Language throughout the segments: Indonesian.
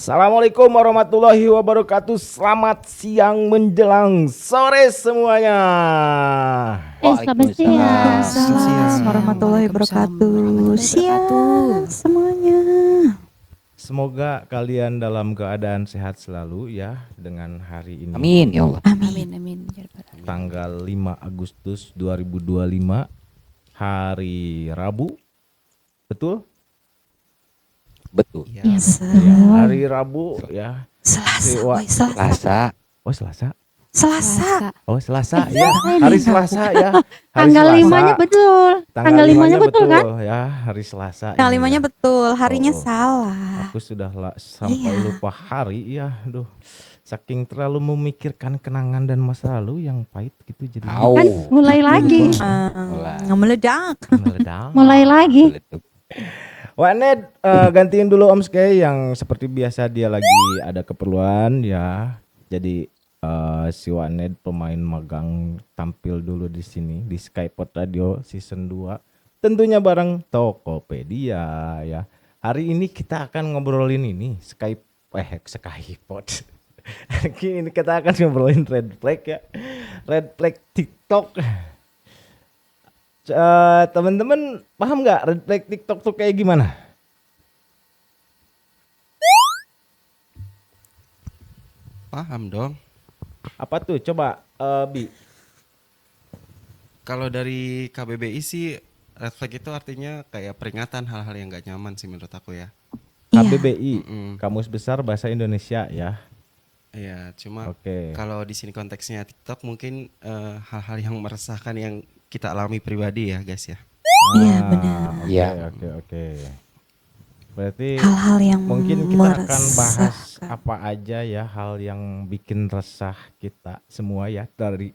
Assalamualaikum warahmatullahi wabarakatuh. Selamat siang menjelang sore semuanya. Selamat siang. Waalaikumsalam warahmatullahi wabarakatuh. Siang semuanya. Semoga kalian dalam keadaan sehat selalu ya dengan hari ini. Amin ya Allah. Amin. Tanggal 5 Agustus 2025 hari Rabu. Betul? Betul. Yes. Ya, hari Rabu ya. Selasa. Selasa. Selasa. Selasa. Selasa ya. Hari Selasa ya. Hari Tanggal Selasa. 5-nya betul. Tanggal 5-nya betul kan? Ya, hari Selasa. Tanggal ini 5-nya ya. betul, harinya Oh. salah. Aku sudah sampai Iya. lupa hari ya. Aduh. Saking terlalu memikirkan kenangan dan masa lalu yang pahit gitu jadi Au. Kan mulai lagi. Meledak. meledak. Mulai lagi. Meletup. Wak Ned, gantiin dulu Om Sky yang seperti biasa dia lagi ada keperluan ya. Jadi si Wak Ned pemain magang tampil dulu di sini di Skypod Radio season 2. Tentunya bareng Tokopedia ya. Hari ini kita akan ngobrolin ini Skypod. Hari ini kita akan ngobrolin red flag ya. Red flag TikTok. Teman-teman paham nggak red flag TikTok tuh kayak gimana? Paham dong. Apa tuh? Coba Bi. Kalau dari KBBI sih red flag itu artinya kayak peringatan hal-hal yang gak nyaman sih menurut aku ya. KBBI, Mm-mm. Kamus Besar Bahasa Indonesia ya. Iya, cuma Oke. kalau di sini konteksnya TikTok mungkin hal-hal yang meresahkan yang kita alami pribadi ya guys ya. Iya, benar. Oke, Iya. oke. Berarti Hal-hal yang mungkin kita akan bahas meresahkan. apa aja ya hal yang bikin resah kita semua ya dari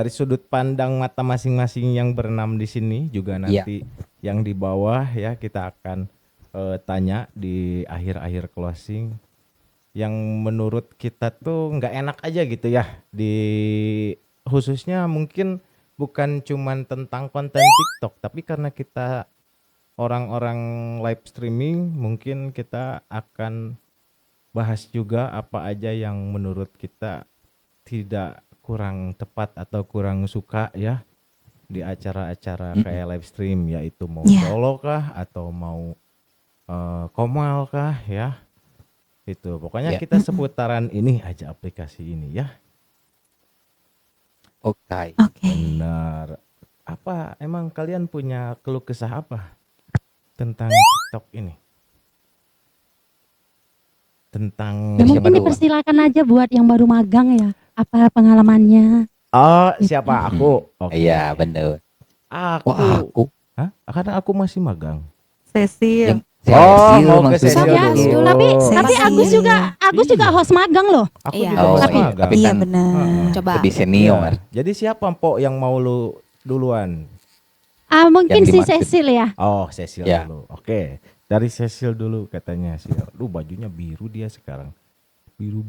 sudut pandang mata masing-masing yang berenam di sini juga nanti yang di bawah ya kita akan tanya di akhir-akhir closing yang menurut kita tuh nggak enak aja gitu ya di khususnya mungkin bukan cuman tentang konten TikTok tapi karena kita orang-orang live streaming mungkin kita akan bahas juga apa aja yang menurut kita tidak kurang tepat atau kurang suka ya di acara-acara kayak live stream yaitu mau Iya. solo kah atau mau komal kah ya itu pokoknya Ya. kita seputaran ini aja aplikasi ini ya. Oke. Oke. Benar. Apa emang kalian punya keluh kesah apa tentang TikTok ini? Tentang Dari siapa Mungkin dulu? dipersilakan aja buat yang baru magang ya. Apa pengalamannya? Oh, siapa aku? Oke. Iya bener. Aku. Wah aku. Hah? Karena aku masih magang. Sesil. Sesil mau ke maksudnya. Sesil Ya, dulu. tapi Sesil. Agus juga host magang loh. Aku Iya. juga Oh, masih iya. magang. Tapi Iya kan benar. Coba. lebih senior. Iya. Jadi siapa Mpok yang mau lu duluan? Mungkin Yang si dimaksud. Cecil ya. Oh, Cecil Ya. dulu. Oke. Dari Cecil dulu katanya sih. Lu bajunya biru dia sekarang. Biru.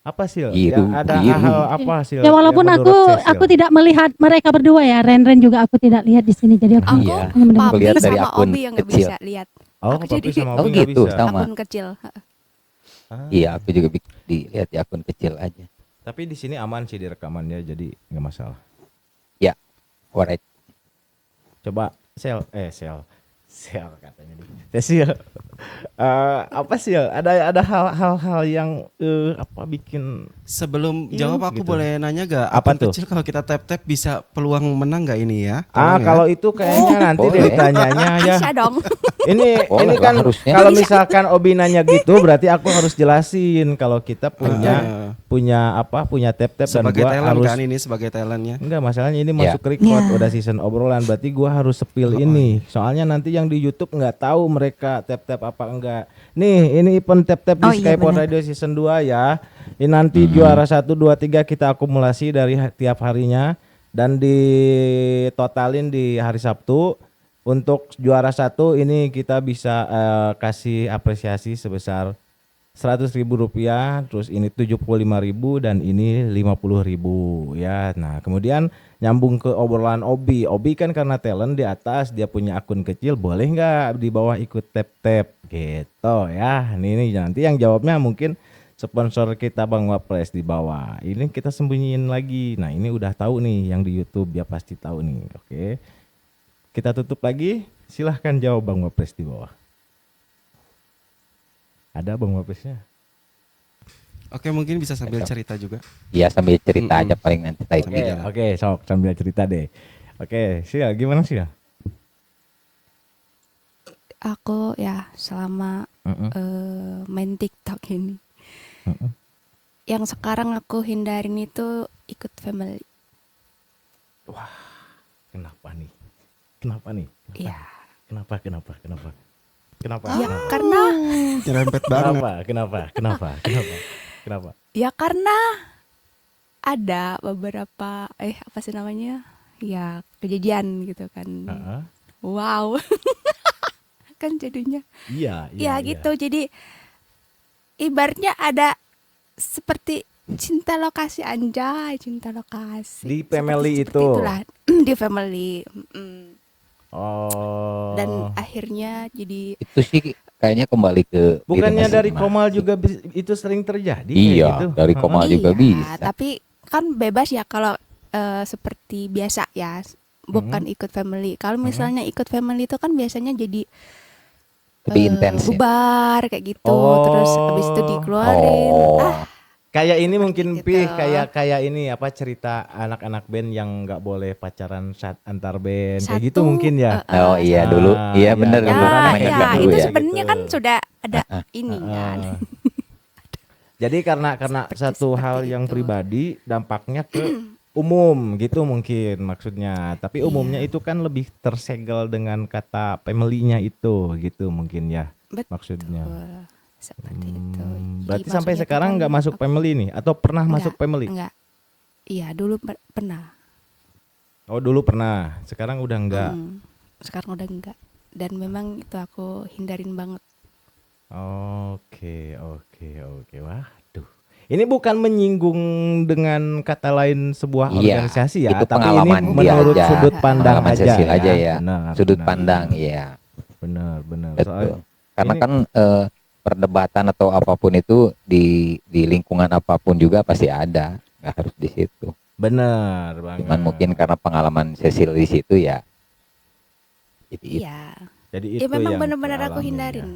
Apa Sil? Biru, Ya, ada biru. hal apa Sil? Ya walaupun yang aku menurut Cecil? aku tidak melihat mereka berdua ya. Ren juga aku tidak lihat di sini. Jadi aku Aku Iya. hanya mendengar. Aku lihat Papi dari sama akun Obi yang nggak kecil. bisa lihat. Oh, Aku Papi jadi- sama Oh Obi nggak gitu, bisa. sama. Akun kecil. Ah. Iya aku juga dilihat di akun kecil aja. Tapi di sini aman sih di rekamannya jadi nggak masalah. Alright. Coba sel katanya nih. Cecil. Apa sih? Ada hal-hal yang apa bikin Sebelum Iya, jawab aku gitu. boleh nanya gak? Apa Akun tuh? kecil kalau kita tap bisa peluang menang gak ini ya? Tolong ya. kalau itu kayaknya nanti boleh. ditanyanya ya. Aisyah dong. Ini Boleh kan lah, harusnya. kalau misalkan Obi nanya gitu berarti aku harus jelasin kalau kita Eh, punya tap dan sebagai gua talent harus kan ini sebagai talentnya. enggak masalahnya ini Ya. masuk record Ya. udah season obrolan berarti gua harus sepil ini. Soalnya nanti yang di YouTube nggak tahu mereka tap apa enggak. Nih, ini event tap di Oh, iya, Skypod benar. Radio season 2 ya. Ini nanti juara 1 2 3 kita akumulasi dari tiap harinya dan ditotalin di hari Sabtu. Untuk juara 1 ini kita bisa kasih apresiasi sebesar Rp100.000, terus ini 75.000 dan ini 50.000 ya. Nah, kemudian nyambung ke obrolan Obi. Obi kan karena talent di atas, dia punya akun kecil, boleh nggak di bawah ikut tap-tap gitu ya. Ini nanti yang jawabnya mungkin sponsor kita Bang Wapres di bawah. Ini kita sembunyiin lagi. Nah, ini udah tahu nih yang di YouTube, dia pasti tahu nih. Oke. Kita tutup lagi. Silahkan jawab Bang Wapres di bawah. Ada Bang Wapresnya? Oke, mungkin bisa sambil cerita juga. Iya, sambil cerita aja paling nanti Oke, typing. oke, sok sambil cerita deh. Oke, Sia, gimana sih ya? Aku ya selama main TikTok ini. Yang sekarang aku hindarin itu ikut family. Kenapa nih? Kenapa nih? Iya. Kenapa? Ya karena Nyerempet banget. Kenapa? ya karena ada beberapa apa sih namanya? Ya kejadian gitu kan. Heeh. Wow. Kan jadinya. Iya. Ya gitu. Jadi ibaratnya ada seperti cinta lokasi, anjay, cinta lokasi. Di family Seperti itu? itulah. Di family. Oh. Dan akhirnya jadi Itu sih kayaknya kembali ke diri bukannya dari masing-masing. Komal juga itu sering terjadi kayak Iya, gitu? dari Komal juga iya, bisa. tapi kan bebas ya kalau seperti biasa ya, bukan ikut family. Kalau misalnya ikut family itu kan biasanya jadi Lebih intens ya. bubar kayak gitu, Oh. terus habis itu dikeluarin. Oh. Kayak ini mungkin gitu. Pih, kayak ini apa cerita anak-anak band yang nggak boleh pacaran saat antar band kayak gitu Satu, mungkin ya. Oh iya Ah, dulu. Iya iya, benar iya. dulu. Ya, Namanya ya, kan dulu itu ya. sebenarnya kan Gitu. sudah ada ini kan. Ah. Jadi karena satu seperti hal yang itu. pribadi dampaknya ke umum gitu mungkin maksudnya. Tapi umumnya itu kan lebih tersegel dengan kata family-nya itu gitu mungkin ya Betul. maksudnya. Seperti itu. Jadi Berarti sampai maksudnya sekarang itu nggak kan masuk family nih atau pernah masuk family? Enggak. Iya, dulu pernah. Oh dulu pernah, sekarang udah enggak. Sekarang udah enggak. Dan memang itu aku hindarin banget. Oke. Waduh. Ini bukan menyinggung dengan kata lain sebuah Iya, organisasi ya, itu tapi ini pengalaman dia menurut aja. sudut pandang Pengalaman aja, Cecil aja ya. Benar, Sudut benar. pandang, iya. Benar. Betul. Karena ini- kan perdebatan atau apapun itu di lingkungan apapun juga pasti ada, nggak harus di situ. benar banget. Cuman mungkin karena pengalaman Cecil di situ ya. Jadi Iya. Jadi Ya itu memang yang benar-benar aku dialami ya. hindarin.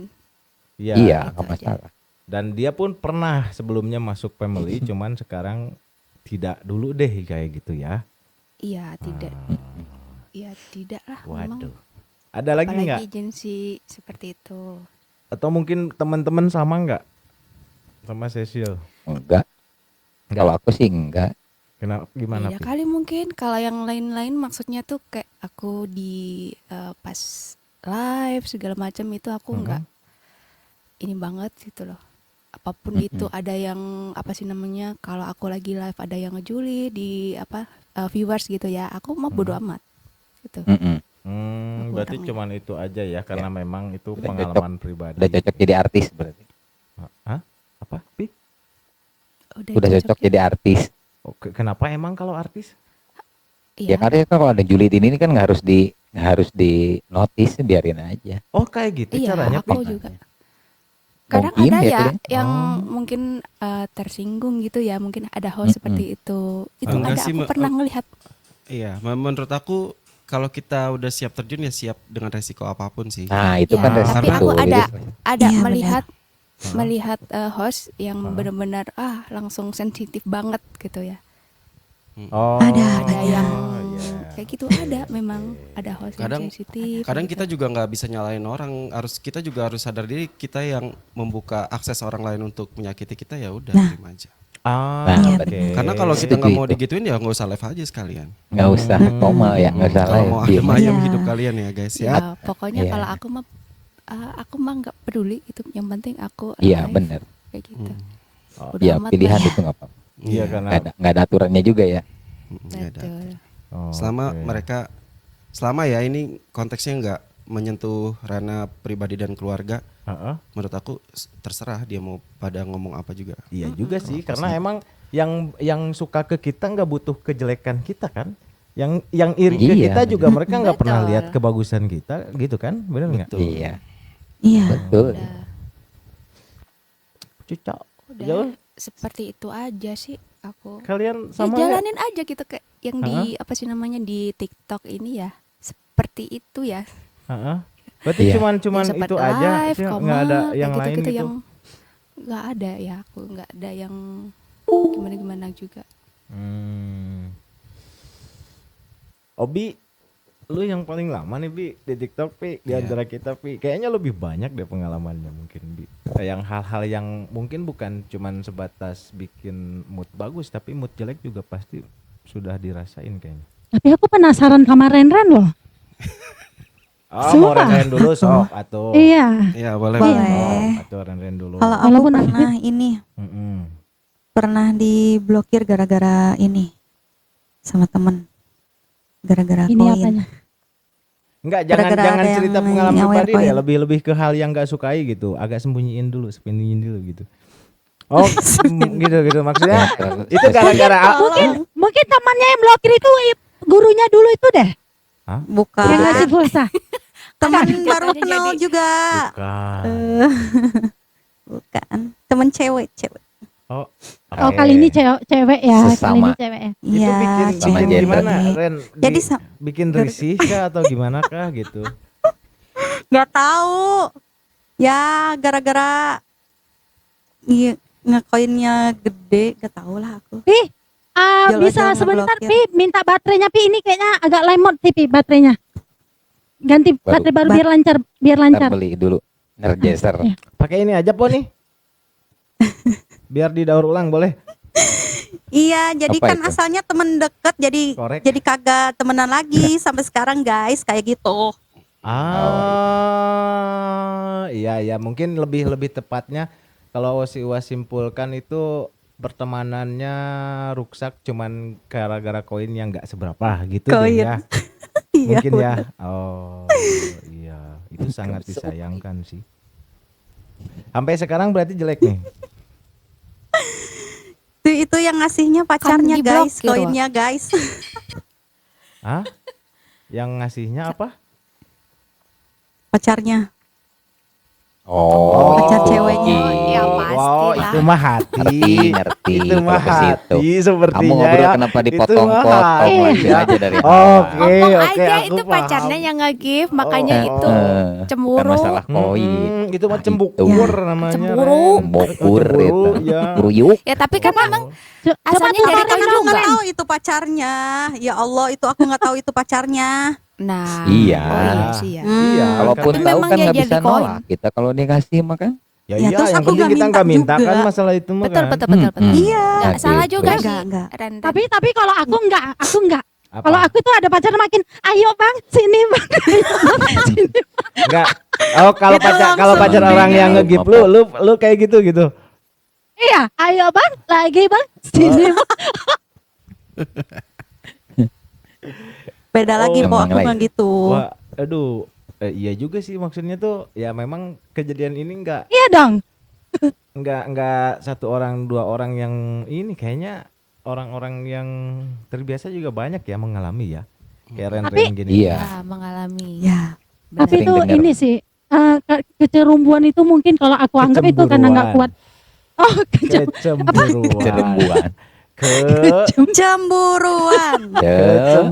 Iya. iya, itu nggak aja. masalah. Dan dia pun pernah sebelumnya masuk family, cuman sekarang tidak dulu deh kayak gitu ya. Iya, tidak. Ah, Iya, tidak lah. memang. waduh. Ada lagi Apalagi nggak? agensi seperti itu. Atau mungkin teman-teman sama nggak? Sama Cecil? Enggak. Kalau aku sih enggak. Kenapa? Gimana? Iya Pi? kali mungkin kalau yang lain-lain maksudnya tuh kayak aku di pas live segala macam itu aku nggak ini banget gitu loh. Apapun itu ada yang apa sih namanya, kalau aku lagi live ada yang ngejuli di apa viewers gitu ya, aku mah bodo amat gitu. Mm-mm. Aku Berarti orangnya. cuman itu aja ya, karena memang itu Udah pengalaman pribadi. Udah cocok jadi artis berarti. Hah? Apa? Pi? Udah cocok ya. jadi artis. Oke, kenapa emang kalau artis? Ya Iya. karena kan kalau ada Juliet ini kan nggak harus di notice, biarin aja. Oh, kayak gitu Iya, caranya, aku Pi? juga. Kadang Mungkin ada ya, ya Kli. yang Oh. mungkin tersinggung gitu ya, mungkin ada host seperti itu. Itu Enggak ada, sih, aku pernah ngelihat. Iya, menurut aku kalau kita udah siap terjun ya siap dengan resiko apapun sih. Nah itu Ya, kan tapi resiko. aku Jadi ada Iya, melihat host yang benar-benar langsung sensitif banget gitu ya. Oh, Ada yang iya. kayak gitu, ada memang ada host Kadang- yang sensitif. Kadang gitu. kita juga nggak bisa nyalain orang, kita juga harus sadar diri kita yang membuka akses orang lain untuk menyakiti kita, ya udah Nah. terima aja. Ah, Nah, oke. Karena kalau kita Setuju nggak mau itu. digituin ya nggak usah live aja sekalian. nggak usah Komal ya, nggak usah Kalau live. mau Diem adem aja. ayem Iya. hidup kalian ya guys ya. Ya, pokoknya Iya. kalau aku mah nggak peduli itu, yang penting aku Iya live, benar. kayak gitu. Oh, Udah Ya amat pilihan lah. itu nggak apa-apa. Iya, karena Nggak ada aturannya juga ya. Nggak ada. Betul. Oh, Selama ya ini konteksnya nggak menyentuh ranah pribadi dan keluarga, Heeh. Menurut aku terserah dia mau pada ngomong apa juga. Iya juga sih, karena emang yang suka ke kita nggak butuh kejelekan kita kan. Yang iri ke Iya, kita juga bener. mereka nggak pernah Betul. lihat kebagusan kita, gitu kan? Benar nggak? Betul. Iya, Iya. betul. Udah, Cocok. udah Jauh. seperti itu aja sih aku. Kalian Ya sama ya? jalanin aja gitu kayak yang di apa sih namanya di TikTok ini ya. Seperti itu ya. Heeh. Berarti Iya. cuman Yang sempat itu aja, live, itu nggak ada comment, yang kayak lain gitu-gitu gitu. yang nggak ada ya, aku nggak ada yang gimana-gimana juga. Obi, lu yang paling lama nih Bi di TikTok Pi, di Iya. antara kita Pi. Kayaknya lebih banyak deh pengalamannya mungkin Bi. Yang hal-hal yang mungkin bukan cuman sebatas bikin mood bagus, tapi mood jelek juga pasti sudah dirasain kayaknya. Tapi aku penasaran sama Ren-Ren loh. Oh, mau Sumpah. Ren dulu sok atau Iya. Iya, boleh. Boleh. atau Ren dulu. Kalau aku Walaupun pernah ini, Mm-mm. pernah diblokir gara-gara ini sama temen. Gara-gara Ini koin. apanya? Enggak, jangan Gara-gara jangan ada cerita yang pengalaman nyawer pribadi deh, koin. lebih ke hal yang nggak sukai gitu. Agak sembunyiin dulu gitu. Oh, gitu maksudnya. Itu gara-gara Mungkin temannya yang blokir itu gurunya dulu itu deh. Bukan. Yang ngasih pulsa. Teman Bukan. baru Katanya kenal jadi- juga. Bukan. Bukan. Temen cewek. Oh, Oh, oke. kali ini cewek ya. Kali Sesama. ini cewek ya. Itu Iya, bikin Sama bikin gender. gimana, Ren? Jadi Bikin risih kah atau gimana kah gitu? nggak tahu. Ya gara-gara iya, ngekoinnya gede, gak tau lah aku. Pi, Jual bisa aja sebentar ngeblokir. Pi, minta baterainya Pi, ini kayaknya agak lemot sih Pi baterainya. Ganti Baru. baterai baru biar lancar. Kita beli dulu Energizer. Iya. Pakai ini aja po nih. Biar didaur ulang boleh. Iya, jadi Apa kan itu? asalnya temen deket, Korek. jadi kagak temenan lagi sampai sekarang guys, kayak gitu. Iya mungkin lebih tepatnya kalau si Uwas simpulkan itu pertemanannya rusak cuman gara-gara koin yang nggak seberapa gitu deh Koin. ya. Iya, Mungkin ya. bener. Oh iya, itu sangat disayangkan sih. Sampai sekarang berarti jelek nih. Itu yang ngasihnya pacarnya Kan guys, diblokir, Wak. koinnya guys. Hah? Yang ngasihnya apa? Pacarnya. Oh, Pacar ceweknya. Ya, pasti Wow, lah. itu mah hati. ngerti. Itu mah kalau ke situ. hati sepertinya Kamu ngobrol ya. kenapa Itu mah dipotong-potong hati. lanjut aja dari Oke, awal. Ngomong oke, aja aku itu paham. pacarnya yang nge-give, makanya Oh, itu Kan cemburu. masalah koin. Itu mah Nah, cembukur itu. namanya. Cemburu. Ren. Cembukur Cemburu, itu. ya. Ruyuk. Ya tapi kan memang Coba asalnya tuh dari Ren koin dulu, juga. Ren. Tahu itu pacarnya. Ya Allah, itu aku nggak tahu itu pacarnya. Nah, Iya. oh iya sih ya. Iya, Kalaupun Tapi tahu memang kan ya nggak jadi bisa koin. nolak. Kita kalau dikasih makan. Ya, Ya, iya, terus yang aku penting nggak kita nggak minta minta kan juga. masalah itu mah Betul kan. betul betul betul. Iya. Nggak salah juga Gitu. sih. Enggak. Ren. Tapi kalau aku enggak. Apa? Kalau aku tuh ada pacar makin, ayo bang, sini bang. Enggak. Oh, kalau Itu pacar langsung orang yang ini. nge-give lu kayak gitu. Iya, ayo bang, lagi bang, sini bang. Beda lagi Oh, po, emang aku lain. nggak gitu. Wah, aduh. Iya juga sih maksudnya tuh ya memang kejadian ini enggak Iya dong. satu orang dua orang yang ini kayaknya orang-orang yang terbiasa juga banyak ya mengalami ya. Kayak Ren gini. Iya. Ya, mengalami. Ya. Benar. Tapi Sering itu denger. ini sih, kecerumbuan itu mungkin kalau aku anggap itu karena nggak kuat. Oh, Kecemburuan. Kecemburuan. Cemburuan.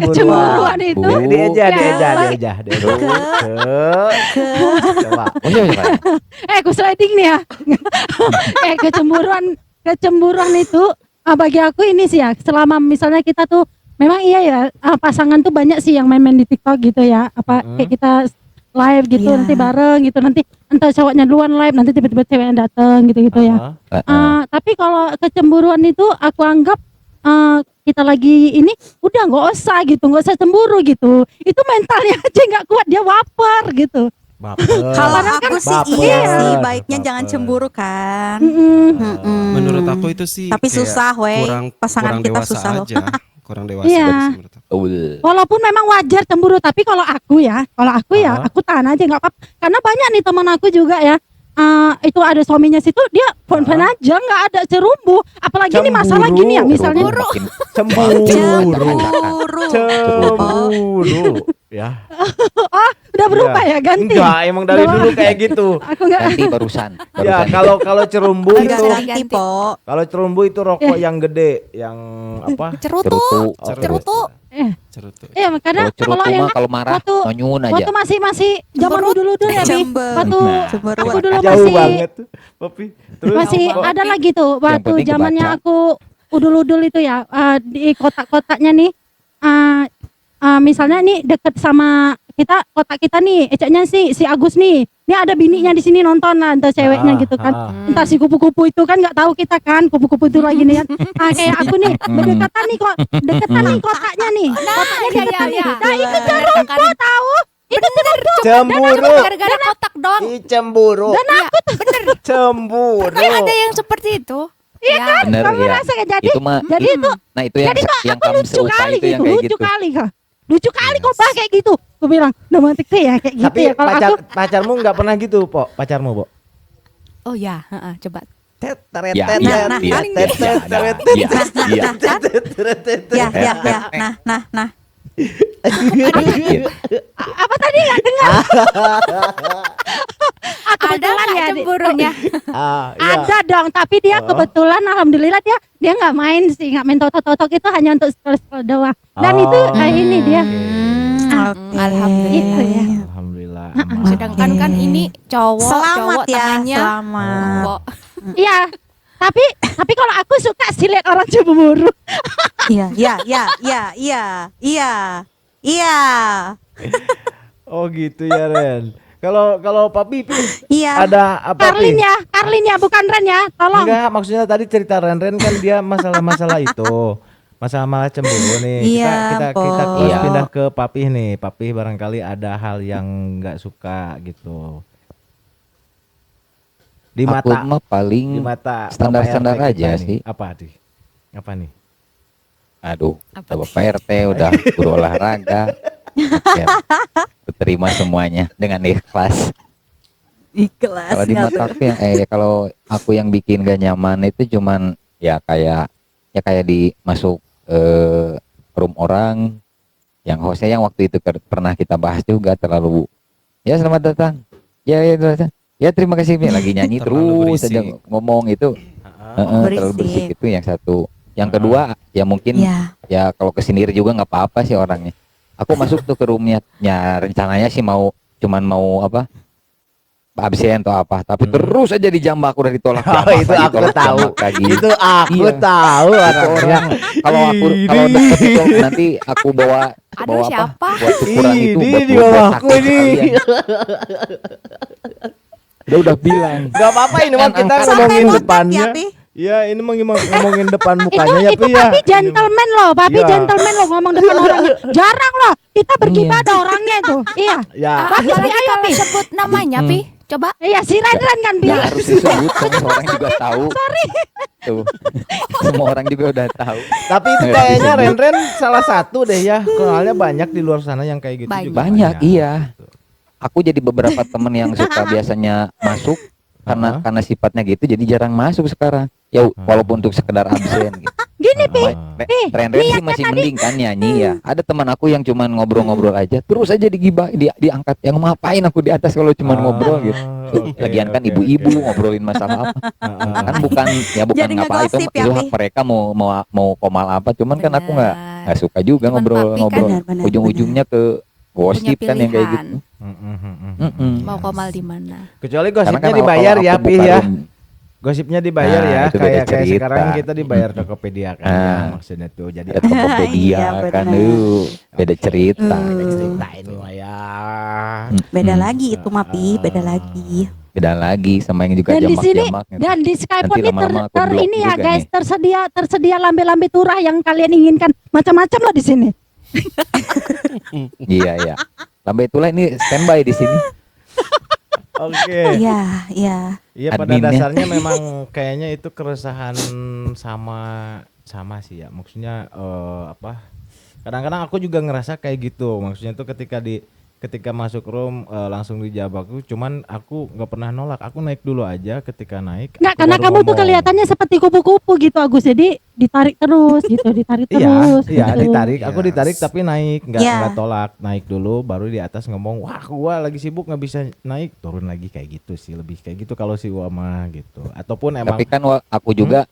Kecemburuan itu. Dia Ya. aja. Coba. Oh iya, iya. Aku sliding nih ya. Kecemburuan itu bagi aku ini sih ya, selama misalnya kita tuh memang iya ya, pasangan tuh banyak sih yang main-main di TikTok gitu ya, kayak kita live gitu Iya. nanti bareng gitu, nanti entah cowoknya duluan live, nanti tiba-tiba ceweknya dateng gitu ya. Tapi kalau kecemburuan itu aku anggap kita lagi ini udah nggak usah cemburu gitu, itu mentalnya aja nggak kuat, dia baper gitu. Kalau Padahal aku kan sih baper. iya sih, baiknya Baper. jangan cemburu kan. Menurut aku itu sih Tapi kayak susah, weh. Pasangan kurang kita dewasa susah loh. aja. Kurang dewasa Iya. sih menurut aku. Walaupun memang wajar cemburu, tapi kalau aku ya, aku tahan aja nggak apa-apa. Karena banyak nih teman aku juga ya, itu ada suaminya situ, dia fun-fun aja, nggak ada serumbu. Apalagi ini masalah Cemburu. gini ya, misalnya Makin Cemburu. Cemburu. Cemburu. Ya. udah berubah ya, ganti. Enggak, emang dari Udah dulu kayak gitu. Aku nggak. ganti barusan. Ya, kalau cerumbu Enggak itu ganti, Po. kalau cerumbu itu rokok yang gede, yang apa? Cerutu. Cerutu. Cerutu. Cerutu. Iya, karena Kalau kalau yang cerutu mah kalau marah waktu- nonyun aja. waktu masih zaman dulu ya, Bi. Cember. Waktu Nah. Cemberuan. aku dulu Jauh masih banget tuh, Popi. Terus masih apa? ada lagi tuh waktu penting zamannya kebaca. aku udul-udul itu ya, di kotak-kotaknya nih, misalnya nih deket sama kita, kotak kita nih, eceknya si Agus nih, ini ada bininya di sini nonton lah, entah ceweknya gitu kan, entah si kupu-kupu itu kan, nggak tahu kita kan kupu-kupu itu lagi nih kan. Kayak aku nih berdekatan nih kok, deketan nih kotaknya nih, kotaknya Iya, deketan iya, nih. iya. Nah itu cerumbu tahu, itu cerumbu. Cemburu. Gara-gara kotak doang. Ih, cemburu. Iya, bener. Cemburu. Kan ada yang seperti itu. Iya kan, Bener, kamu iya. rasa kan, jadi Itu mah jadi itu nah itu yang jadi kok yang aku kamu lucu seupai kali itu gitu, yang kayak lucu gitu. kali kok, lucu kali kok bah kayak gitu. Gue bilang romantis tuh ya kayak gitu Tapi ya. Kalau aku pacarmu nggak pernah gitu, Po? Pacarmu, Po? Oh ya, coba. Ya, Nah, iya, nah, iya, nah, iya, paling iya, gitu. iya, iya. Ya, ya, ya. Nah. Iya. apa tadi nggak dengar? Aku Ada kebetulan nggak ya, cemburunya? Iya. ada dong. Tapi dia kebetulan, alhamdulillah dia nggak main sih, nggak main totok-totok, itu hanya untuk scroll doang. Dan Oh. itu ini dia. Oke. Alhamdulillah. Itu ya. Alhamdulillah. Sedangkan kan ini cowok, Selamat cowok ya, tangannya. selamat. Kok Iya. Tapi kalau aku suka sih lihat orang cemburu. Iya, iya. Oh gitu ya, Ren. Kalau Papi Iya. ada apa Pi? Karlin ya, bukan Ren ya. Tolong. Enggak, maksudnya tadi cerita Ren kan dia masalah-masalah itu. Masalah cemburu nih. Iya, Kita Po. close Iya. pindah ke Papi nih. Papi barangkali ada hal yang nggak suka gitu. Di Aku mata mah paling di mata standar-standar Bapak RT kita aja nih. sih. Apa nih? Aduh, Apa udah Bapak RT udah berolahraga. Ya, terima semuanya dengan ikhlas. Ikhlas. Kalau di mata aku yang kalau aku yang bikin gak nyaman itu cuman ya kayak di masuk room orang yang hostnya yang waktu itu pernah kita bahas juga terlalu ya selamat datang ya terima kasih Pi. Lagi nyanyi Terlalu terus aja berisik. ngomong itu terlalu berisik itu yang satu. Yang kedua ya mungkin Iya. ya kalau kesendiri juga nggak apa-apa sih orangnya. Aku masuk tuh ke roomnya, ya rencananya sih cuman mau apa absen atau apa, tapi terus aja dijambak udah ditolak. Oh, Jambak itu lagi, aku tolak, tahu. jambak lagi. Itu aku Iya. tahu Itu orangnya. orang kalau udah deket itu nanti aku bawa Aduh, apa? siapa? Buat syukuran itu Ini buat di buat bawahku sakit ini. sekalian. Udah bilang. Gak apa-apa ini mah kita Sampai ngomongin ngotot depannya. ya, Pi. Iya, ini ngomongin depan mukanya ya, itu Pi ya. papi gentleman loh, papi Iya. gentleman loh ngomong depan orangnya. Jarang loh kita bergibah ada orangnya itu. Iya. Ya. Bagus, Pi, ayo kalau Pi. sebut namanya, Pi. Coba. Iya, si Ren kan Pi. Ya harus disebut semua orang juga tahu. Tuh. Semua orang juga udah tahu. Tapi itu kayaknya Ren salah satu deh ya. Soalnya banyak di luar sana yang kayak gitu juga. Banyak, iya. Aku jadi beberapa temen yang suka biasanya masuk karena sifatnya gitu jadi jarang masuk sekarang. Ya walaupun untuk sekedar absen gitu. Gini Pi. Ren sih masih mending kan nyanyi ya. Ada teman aku yang cuman ngobrol-ngobrol aja terus aja digibah diangkat. Yang ngapain aku di atas kalau cuman ngobrol gitu. Lagian kan ibu-ibu ngobrolin masalah apa. Kan bukan Jadi ngapa itu ngegosip ya, itu Pi. hak mereka mau komal apa cuman kan aku Benar. nggak suka juga Cuman Papi kan benar, ujung-ujungnya ke gosip Punya kan yang kayak pilihan. gitu. Mau komal di mana? Kecuali Karena gosipnya kan dibayar kalau ya, aku Pi buka ya. room- Gosipnya dibayar Nah, ya, itu beda kayak cerita. sekarang kita dibayar Tokopedia kan ya, maksudnya tuh. Jadi ada Tokopedia Iya, kan benar. beda cerita. cerita ini mah ya. Beda lagi itu mah, Pi, beda lagi. Beda lagi sama yang juga Dan di sini jamak-jamak. dan di Skype Nanti ini lama-lama aku blok ini ya juga guys, nih. tersedia lambe-lambe turah yang kalian inginkan. Macam-macam loh di sini. Iya iya. Lambe itulah ini standby di sini. Oke. Iya, iya. Iya pada Adminnya. dasarnya memang kayaknya itu keresahan sama sih ya. Maksudnya apa? Kadang-kadang aku juga ngerasa kayak gitu. Maksudnya tuh ketika ketika masuk room langsung dijabak tuh, cuman aku nggak pernah nolak, aku naik dulu aja. Ketika naik Enggak, aku karena baru kamu tuh ngomong. kelihatannya seperti kupu-kupu gitu Agus, jadi ditarik terus gitu, ditarik terus Iya gitu. ditarik, aku Yes. ditarik tapi naik, nggak Iya. nggak tolak, naik dulu baru di atas ngomong, wah gua lagi sibuk nggak bisa naik, turun lagi, kayak gitu sih, lebih kayak gitu kalau si Wama gitu. Ataupun emang Tapi kan aku juga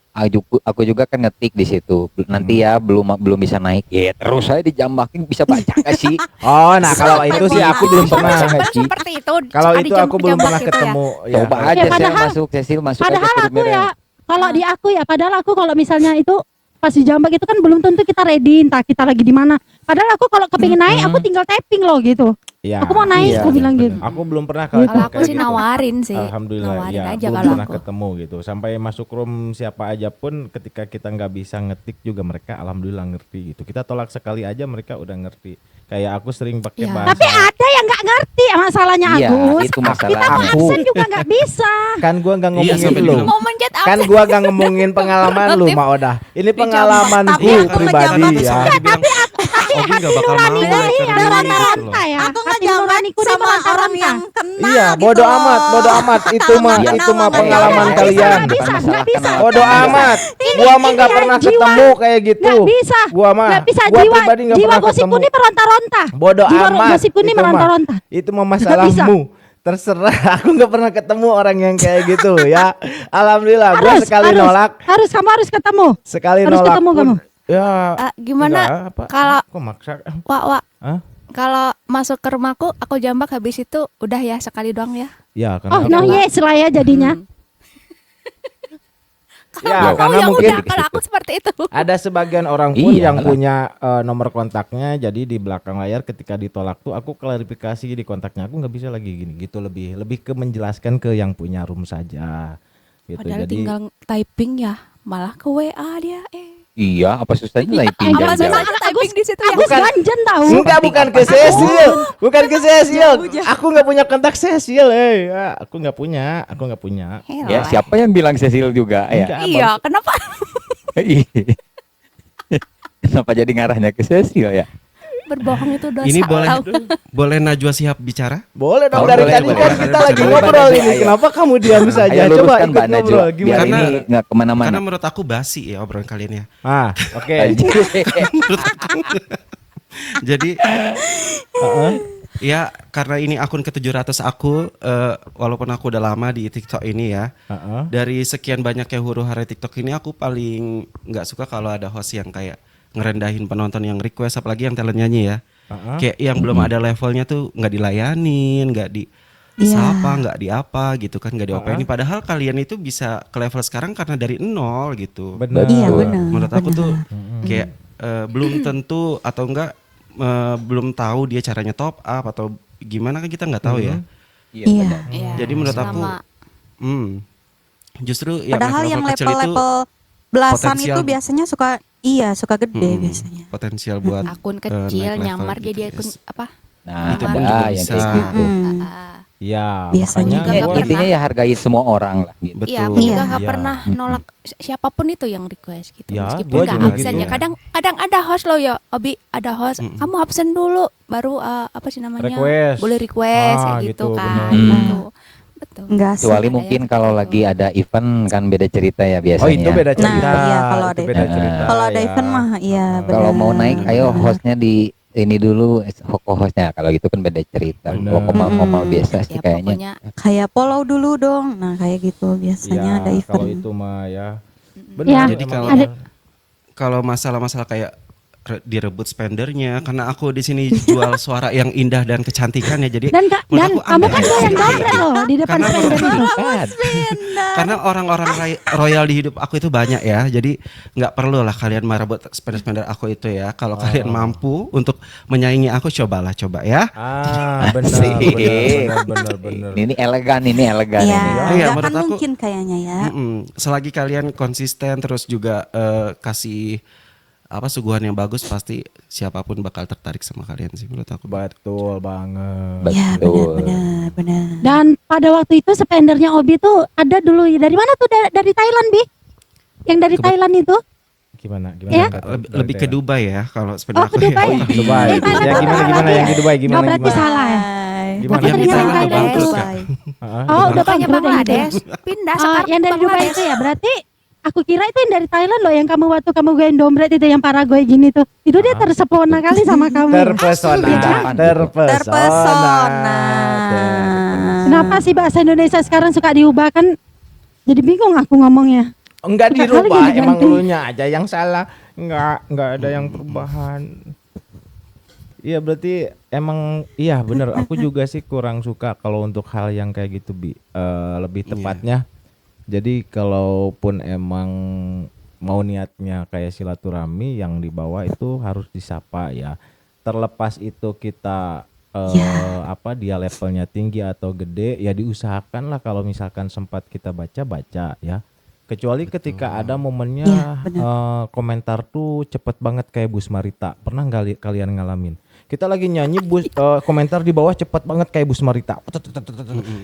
kan ngetik di situ. Nanti ya belum bisa naik. Ya terus saya dijambakin bisa baca nggak sih? oh nah kalau itu sih aku belum pernah. Sebenarnya seperti itu. Kalau suka itu aku belum pernah dijambak-jambak gitu ya. ketemu. Ya. Coba aja Ya, saya padahal- masuk, Cecil masuk aja Padahal ke aku Rumeren. ya, kalau di aku ya, padahal aku kalau misalnya itu pas di jambak itu kan belum tentu kita ready, entah kita lagi di mana. Padahal aku kalau kepingin naik, aku tinggal tapping loh gitu. Iya. Aku mau naik, Iya, aku bilang bener. gitu. Aku belum pernah Kalau kayak aku sih gitu. nawarin sih. Alhamdulillah Nawarin ya, aja belum kalau pernah aku. ketemu gitu. Sampai masuk room siapa aja pun ketika kita nggak bisa ngetik juga mereka alhamdulillah ngerti gitu. Kita tolak sekali aja mereka udah ngerti. Kayak aku sering pakai Iya. bahasa. Tapi ada yang nggak ngerti masalahnya Iya, Agus. itu Kita masalahnya. mau absen juga nggak bisa. Kan gua nggak Iya, ngomongin sampai lu. dibilang, Mau mencet apa? Kan gua gak ngomongin pengalaman lu, Mak Odah. Ini Tapi pengalamanku aku pribadi ngejambak ya. Ogi nggak bakal mau Nurani naik ini ke yang Rumeren gitu loh. ronta-ronta ya. Aku Hati ngejambak nuraniku ini sama orang meronta-ronta. yang kena Iya, gitu bodoh loh. amat, bodoh amat. Itu mah Iya, itu mah iya, pengalaman iya, kalian. Nggak bisa, nggak bisa. Bodoh amat. Gua mah nggak pernah jiwa. ketemu kayak gitu. Nggak bisa. Gua mah Nggak bisa, gua jiwa pribadi nggak jiwa pernah gosipku ketemu. ini meronta-ronta. Bodoh Jiwa amat. gosipku ini Itu mah- meronta-ronta. Itu mah masalahmu. Terserah, aku nggak pernah ketemu orang yang kayak gitu ya. Alhamdulillah, gua sekali nolak, Kamu harus ketemu. sekali harus nolak ketemu pun. kamu. Ya. Gimana enggak, apa? kalau Kok maksa? Wak, Hah? kalau masuk ke rumahku aku jambak habis itu udah ya sekali doang ya. Ya, Oh, kenapa? no yes lah ya jadinya. Kalau Ya, mau karena ya mungkin udah, kalau aku seperti itu. Ada sebagian orang pun Iya yang lah. punya nomor kontaknya, jadi di belakang layar ketika ditolak tuh aku klarifikasi di kontaknya, aku nggak bisa lagi gini gitu, lebih ke menjelaskan ke yang punya room saja gitu. Padahal Jadi tinggal typing ya, malah ke WA dia. Iya, apa susahnya lah Apa pinjam susahnya jauh. typing di situ ya? Agus ganjen tahu. enggak, bukan ke Cecil, bukan ke Cecil. Aku nggak punya kontak Cecil, aku nggak punya. Ya, siapa yang bilang Cecil juga ya? Enggak, Iya, kenapa? Kenapa jadi ngarahnya ke Cecil ya? Berbohong itu dosa. Ini boleh tau. boleh Najwa Sihab bicara? Boleh dong, Oh, dari boleh, tadi boleh. kan kita lagi Boleh, ngobrol boleh. ini. Ayo. Kenapa kamu diam saja? Ayo Coba luruskan ikut Mbak Najwa, ngobrol gimana? biar Karena- ini nggak kemana-mana. Karena menurut aku basi ya obrolan kalian ya. Ah, oke. Jadi ya karena ini akun ke-700 aku, walaupun aku udah lama di TikTok ini ya. Heeh. Dari sekian banyaknya huru-hara TikTok ini aku paling nggak suka kalau ada host yang kayak ngerendahin penonton yang request, apalagi yang talent nyanyi ya. Kayak yang belum ada levelnya tuh nggak dilayanin, nggak di sapa, nggak di apa gitu kan, nggak diopaini. Padahal kalian itu bisa ke level sekarang karena dari nol gitu. Benar. Iya, benar. Menurut aku tuh kayak belum tentu atau enggak belum tahu dia caranya top up atau gimana kan kita nggak tahu ya. Iya, Iya. benar. Iya, Jadi menurut aku selama- justru yang Padahal yang level-level kecil itu level-level belasan potensial. itu biasanya suka gede biasanya. potensial buat akun kecil naik level nyamar gitu, jadi akun guys. apa? Nah, Itu pun ada juga yang bisa. kayak gitu. Iya, Biasanya makanya juga gua- nggak Intinya ya hargai semua orang lah gitu. Betul. Iya, aku juga Iya. nggak Iya. pernah nolak siapapun itu yang request gitu. Ya, Meskipun gua nggak juga absen gitu. ya. Kadang ada host loh ya, Obi ada host. Kamu absen dulu, baru apa sih namanya? Request. Boleh request Ah, kayak gitu, gitu, kan. bener. Gitu. Betul. Enggak sih. Kecuali Ada mungkin yang kalau gitu. lagi ada event kan beda cerita ya biasanya. Oh, itu beda cerita. Nah, iya, kalau Itu ada beda event. cerita. Kalau ada ya. event mah iya Kalau benar. mau naik, ayo hostnya di ini dulu, hostnya. Kalau gitu kan beda cerita. Bener. Kalau komal-komal biasa sih Ya kayaknya. pokoknya Kayak follow dulu dong. Nah, kayak gitu biasanya Ya, ada event. kalau itu mah ya. Ya. Jadi emang kalau benar. kalau masalah-masalah kayak direbut spendernya, karena aku di sini jual suara yang indah dan kecantikan ya, jadi Dan menurut dan aku kamu aneh kan aja doyan gitu. dompet loh di depan Karena spender itu. Karena orang-orang royal di hidup aku itu banyak ya, jadi nggak perlu lah kalian merebut spender-spender aku itu ya. Kalau kalian mampu untuk menyaingi aku, coba ya. Ah, benar, Asik. benar. Ini elegan, ini elegan. Iya, ini. Iya, nggak menurut akan aku- mungkin kayaknya ya. Selagi kalian konsisten terus juga kasih suguhan yang bagus, pasti siapapun bakal tertarik sama kalian sih menurut aku. Betul banget. Ya, Betul. benar. Dan pada waktu itu spendernya Obi tuh ada dulu dari mana tuh dari Thailand Bi? Yang dari Thailand itu? Gimana Ya. Lebih ke Dubai ya kalau Oh, sepeda ke aku. Dubai. Dubai. Ya gimana yang di Dubai Nggak, gimana berarti gimana? salah ya. Gimana? Aku Yang tadi di yang sana Thailand bangkrut, itu. Kak. Heeh, Oh, udah Makanya bangkrut yang itu. Bangladesh pindah sekarang Yang dari Dubai Bangladesh. itu ya, berarti aku kira itu yang dari Thailand loh, yang kamu waktu kamu gendong dompet itu yang Paraguay gini tuh. Itu dia tersepona kali sama kamu. Terpesona, Terpesona. Kenapa sih bahasa Indonesia sekarang suka diubah kan? Jadi bingung aku ngomongnya. Enggak Enggak dirubah, kali emang diganti. elunya aja yang salah. Enggak ada yang perubahan. Iya berarti emang iya bener. Aku juga sih kurang suka kalau untuk hal yang kayak gitu lebih tepatnya. Jadi kalaupun emang mau niatnya kayak silaturahmi, yang dibawa itu harus disapa ya. Terlepas itu kita dia levelnya tinggi atau gede, ya diusahakan lah kalau misalkan sempat kita baca ya. Kecuali ketika ada momennya komentar tuh cepet banget kayak Bu Smarita. Pernah nggak kalian ngalamin? Kita lagi nyanyi komentar di bawah cepet banget kayak Bu Smarita.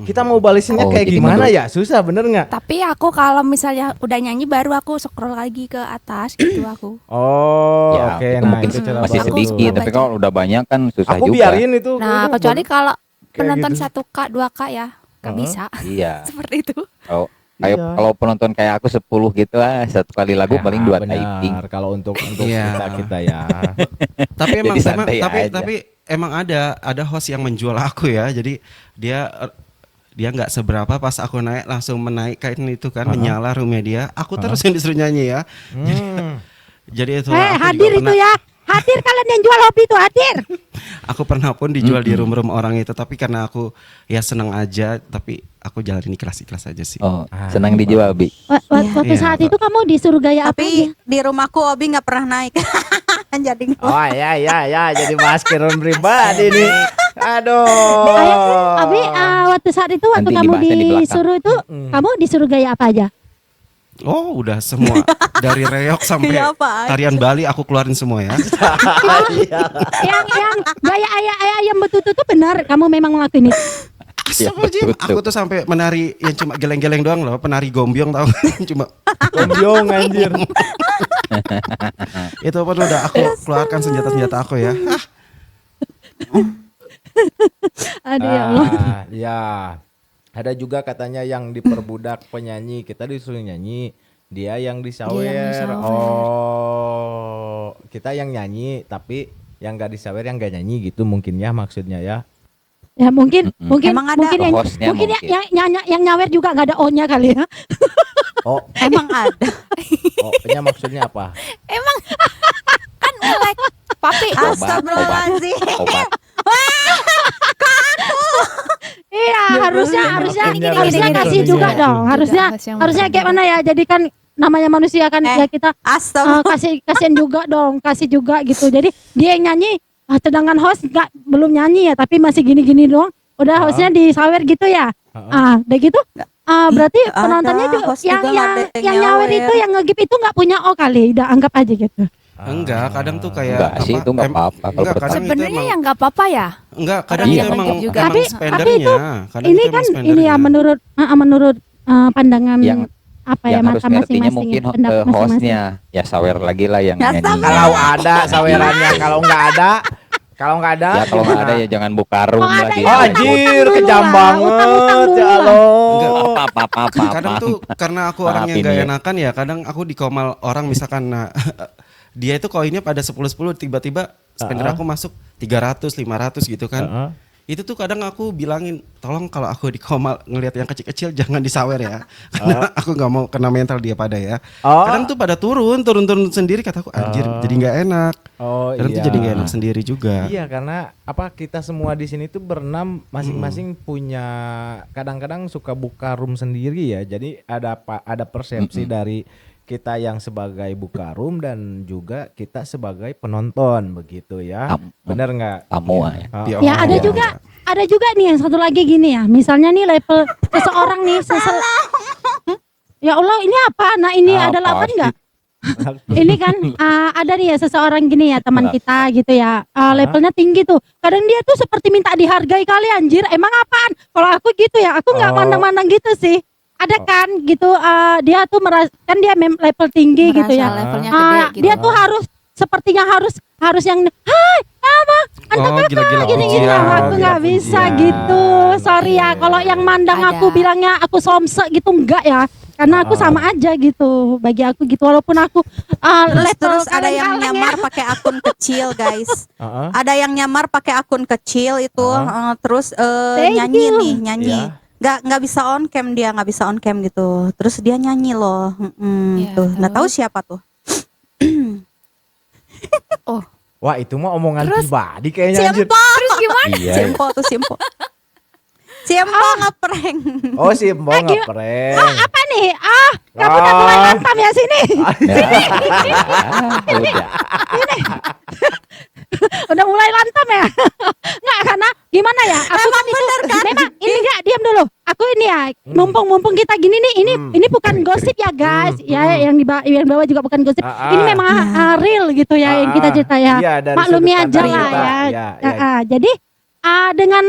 Kita mau balesinnya kayak jadi gimana ya? Susah bener nggak? Tapi aku kalau misalnya udah nyanyi baru aku scroll lagi ke atas gitu aku. Oh, Ya, oke. itu Nah, mungkin itu cara masih bagus. sedikit, Aku tapi kalau udah banyak kan susah Aku juga. biarin itu. Nah, udah, kecuali kalau kayak penonton gitu. 1K, 2K ya, nggak bisa. Iya. Seperti itu. Iya. Kalau penonton kayak aku 10 gitu satu kali lagu paling 2 benar. typing. Kalau untuk Iya. kita ya. Tapi Jadi santai aja. tapi emang ada host yang menjual aku ya. Jadi dia nggak seberapa, pas aku naik langsung menaikkan itu kan, menyala roomnya dia. Aku terus yang disuruh nyanyi ya. Jadi itu aku juga Hadir itu pernah- ya. Hadir kalian yang jual hobi itu hadir. Aku pernah pun dijual di room-room orang itu, tapi karena aku ya seneng aja, tapi aku jalanin ikhlas-ikhlas aja sih. Oh, senang dijual, Bi. Waktu Iya. saat itu kamu disuruh gaya apa Tapi aja? di rumahku Obi nggak pernah naik. Jadi Oh ya, jadi bahas kirim pribadi nih. Aduh. Abi, waktu saat itu waktu Nanti kamu dibahasnya di belakang. disuruh itu, kamu disuruh gaya apa aja? Oh, udah semua dari reok sampai Iya, Pak. tarian Bali aku keluarin semua ya. yang gaya ayam betutu itu benar, kamu memang ngelakuin itu. Iya, Sama aja. betul. Aku tuh sampai menari yang cuma geleng-geleng doang loh, penari gombyong tau. Cuma Gombyong anjir. itu pun udah aku keluarkan senjata-senjata aku ya. Aduh ya Allah. Ya. Ada juga katanya yang diperbudak penyanyi, kita disuruh nyanyi, dia yang disawer. Dia yang disawer. Oh, kita yang nyanyi tapi yang gak disawer yang gak nyanyi gitu mungkin ya maksudnya ya. Ya mungkin Emang ada yang hostnya mungkin mungkin. yang nyawer juga nggak ada O-nya kali ya. Oh, emang ada. nya maksudnya apa? Emang kan nge-like papi. Astagfirullahaladzim. Obat. Iya, harusnya Gini, kasih gini, juga gini. dong. Harusnya kayak mana ya? Jadi kan namanya manusia kan ya kita Astagfirullah. kasihan juga dong, kasih juga gitu. Jadi dia yang nyanyi, sedangkan host belum nyanyi ya, tapi masih gini-gini doang. Udah hostnya disawer gitu ya. Udah gitu. Berarti Ada, penontonnya juga host juga nggak ada yang nyawer itu, yang ngegip itu nggak punya O kali. Udah anggap aja gitu. Enggak, kadang tuh kayak Enggak sih, itu enggak apa-apa kalau enggak, kadang itu Sebenarnya emang yang nggak apa-apa ya. enggak, kadang Iya. itu emang Juga. emang Tapi spendernya. Kadang Ini itu emang kan ini spendernya. ya menurut pandangan Yang- apa ya Yang harus mata ngertinya masing-masing mungkin ya, pendapat masing-masing. hostnya. Ya sawer lagi lah yang Ya, nyanyi. sawer. Kalau ada sawerannya, kalau nggak ada Ya kalau nggak ada ya jangan buka room Kalau ada lagi. ya, Oh anjir, Utang kejam dulu lah, banget utang dulu ya lah. Allah. Apa. Kadang tuh karena aku orang yang Maafin gak ya. enakan ya, kadang aku dikomal orang misalkan dia itu koinnya pada 10-10, tiba-tiba spender aku masuk 300, 500 gitu kan. Itu tuh kadang aku bilangin, tolong kalau aku dikomal ngelihat yang kecil-kecil jangan disawer ya. Karena aku nggak mau kena mental dia pada ya. Kadang tuh pada turun sendiri, kataku anjir jadi nggak enak. Kadang tuh jadi nggak enak sendiri juga. Iya, karena apa kita semua di sini tuh berenam masing-masing punya, kadang-kadang suka buka room sendiri ya. Jadi ada persepsi dari kita yang sebagai buka room dan juga kita sebagai penonton begitu ya. Bener nggak? Tamu ya. Ya ada juga nih yang satu lagi gini ya. Misalnya nih level seseorang nih ya Allah ini apa? Nah ini Apa ada lapan sih? nggak? Ini kan ada nih ya seseorang gini ya teman kita gitu ya. Levelnya tinggi tuh. Kadang dia tuh seperti minta dihargai kali anjir. Emang apaan? Kalau aku gitu ya, aku nggak mandang-mandang gitu sih. ada kan gitu, dia tuh kan dia level tinggi gitu Merasa ya. levelnya gede gitu. Dia tuh harus sepertinya harus yang hai apa Oh, gila-gila gini-gini pujian. lah, aku nggak bisa pujian. gitu. Sorry ya kalau yang mandang Ada. aku bilangnya aku somse gitu enggak ya. Karena aku sama aja gitu. Bagi aku gitu walaupun aku Terus ada yang kaleng-kaleng ya. nyamar pakai akun kecil, guys. Heeh. Ada yang nyamar pakai akun kecil itu, terus Thank nyanyi you. nih, nyanyi. Iya. Nggak bisa on cam, dia nggak bisa on cam gitu. Terus dia nyanyi loh. Iya, Tuh, nggak tahu terus? siapa tuh. Oh, Wah, itu mah omongan Terus? pribadi kayaknya anjir. Simpo. terus gimana? Iya. Simpo tuh Simpo. Simpo ngeprank. Oh, si Mbok ngeprank. Apa nih? Kamu udah mulai lantam ya sini. Udah. Udah mulai lantam ya. Nggak, karena gimana ya? Aku kan itu memang ini enggak diam dulu. Aku ini ya, mumpung kita gini nih, ini bukan gosip ya guys. Ya yang yang bawah juga bukan gosip. Ini memang real gitu ya yang kita cerita ya. Iya, dari Maklumi sudut aja pandang lah kita. ya. Iya. Jadi dengan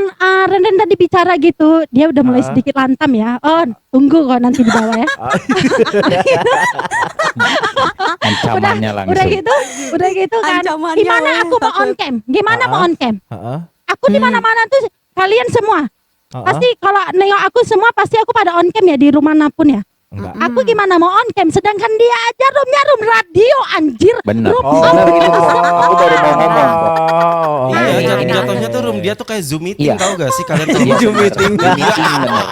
Renden tadi bicara gitu, dia udah mulai sedikit lantam ya. Oh, tunggu kok nanti di bawah ya. Ancamannya langsung. Udah gitu kan. Ancamannya, Gimana weh, aku mau on takut. cam? Gimana mau on cam? Heeh. Aku di mana-mana tuh kalian semua. Heeh. Pasti kalau nengok aku semua pasti aku pada on cam ya di rumah manapun ya. Enggak. Aku gimana mau on cam sedangkan dia aja roomnya room radio anjir. Bener. Room Bener gitu. Aku baru mau ngomong kok. Oh. Iya, Iya, jatuh- iya. jatuhnya tuh room dia tuh kayak Zoom meeting, Iya. tahu gak sih kalian tuh? Iya, Zoom meeting. Zoom meeting bener.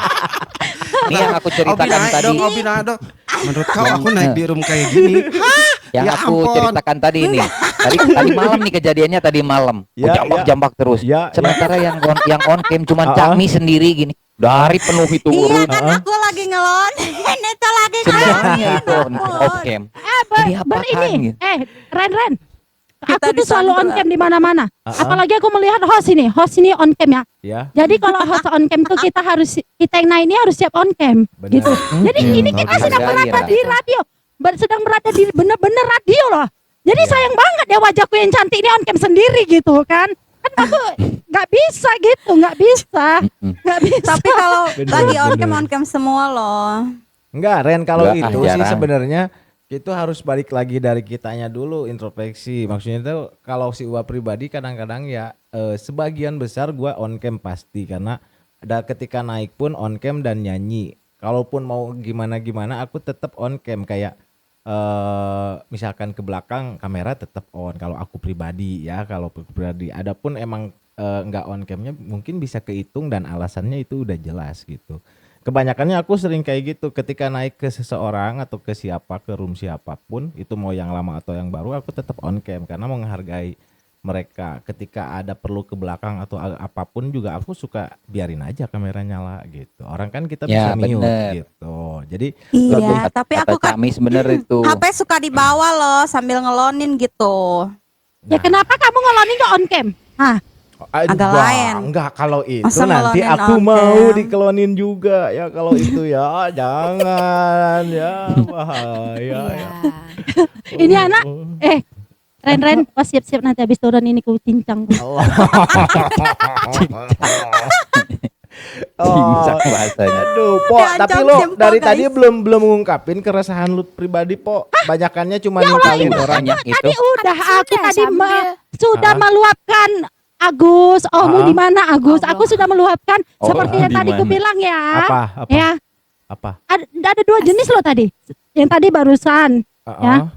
Ini yang aku ceritakan tadi. Obi naik dong. Menurut kau aku naik di room kayak gini? Yang Ya aku ampun. ceritakan tadi ini. Tadi malam nih kejadiannya tadi malam. Ya, Jambak-jambak terus. Ya, Sementara yang on cam cuma Ah, Cakmi sendiri gini. Dari penuh itu Iya room. kan aku lagi ngelonin itu lagi Semuanya itu off cam. Ini apaan ini. gitu? Ren. Aku Kita tuh selalu on disandra. cam di mana-mana. Apalagi aku melihat host ini on cam ya. Ya. Jadi kalau host on cam tuh kita yang naik ini harus siap on cam Benar. gitu. Jadi ini Tahu kita sedang dihargai berada lah. di radio, sedang berada di bener-bener radio loh. Jadi sayang banget ya wajahku yang cantik ini on cam sendiri gitu kan. Kan aku nggak bisa gitu, nggak bisa. Tapi kalau Bener, lagi on bener. cam semua loh. Enggak, Ren, kalau Enggak, itu sih jarang. sebenarnya itu harus balik lagi dari kitanya dulu, introspeksi. Maksudnya itu kalau si Uwa pribadi kadang-kadang ya sebagian besar gua on cam pasti karena ada ketika naik pun on cam dan nyanyi. Kalaupun mau gimana-gimana aku tetap on cam kayak misalkan ke belakang kamera tetap on kalau aku pribadi ya, kalau aku pribadi. Adapun emang enggak on camnya mungkin bisa kehitung dan alasannya itu udah jelas gitu. Kebanyakannya aku sering kayak gitu ketika naik ke seseorang atau ke siapa, ke room siapapun, itu mau yang lama atau yang baru, aku tetap on cam karena menghargai mereka. Ketika ada perlu ke belakang atau apapun juga aku suka biarin aja kamera nyala gitu. Orang kan kita bisa Ya, mute bener. gitu. Jadi Iya, tapi aku kan Cakmi bener itu. HP suka dibawa loh sambil ngelonin gitu. Ya kenapa kamu ngelonin ke on cam? Hah? Agak enggak, lain. enggak kalau itu Masa nanti ngelonin aku on mau cam? dikelonin juga ya kalau itu ya jangan ya bahaya Iya. ya. Ini anak Ren, pas siap-siap nanti habis turun ini ku cincang. Cincang bahasanya. Aduh, Po, Diancam tapi lo Simpo, dari guys. tadi belum ngungkapin keresahan lu pribadi, Po. Banyakannya cuma ninggalin orang. Banyak itu. Tadi udah aku Sudah, tadi sambil- sudah meluapkan Agus, Ah. Omu di mana Agus? Aku sudah meluapkan Oh, seperti yang di tadi ku mana? bilang ya. Apa? Ya, Apa? ada dua jenis loh tadi. Yang tadi barusan. Ya.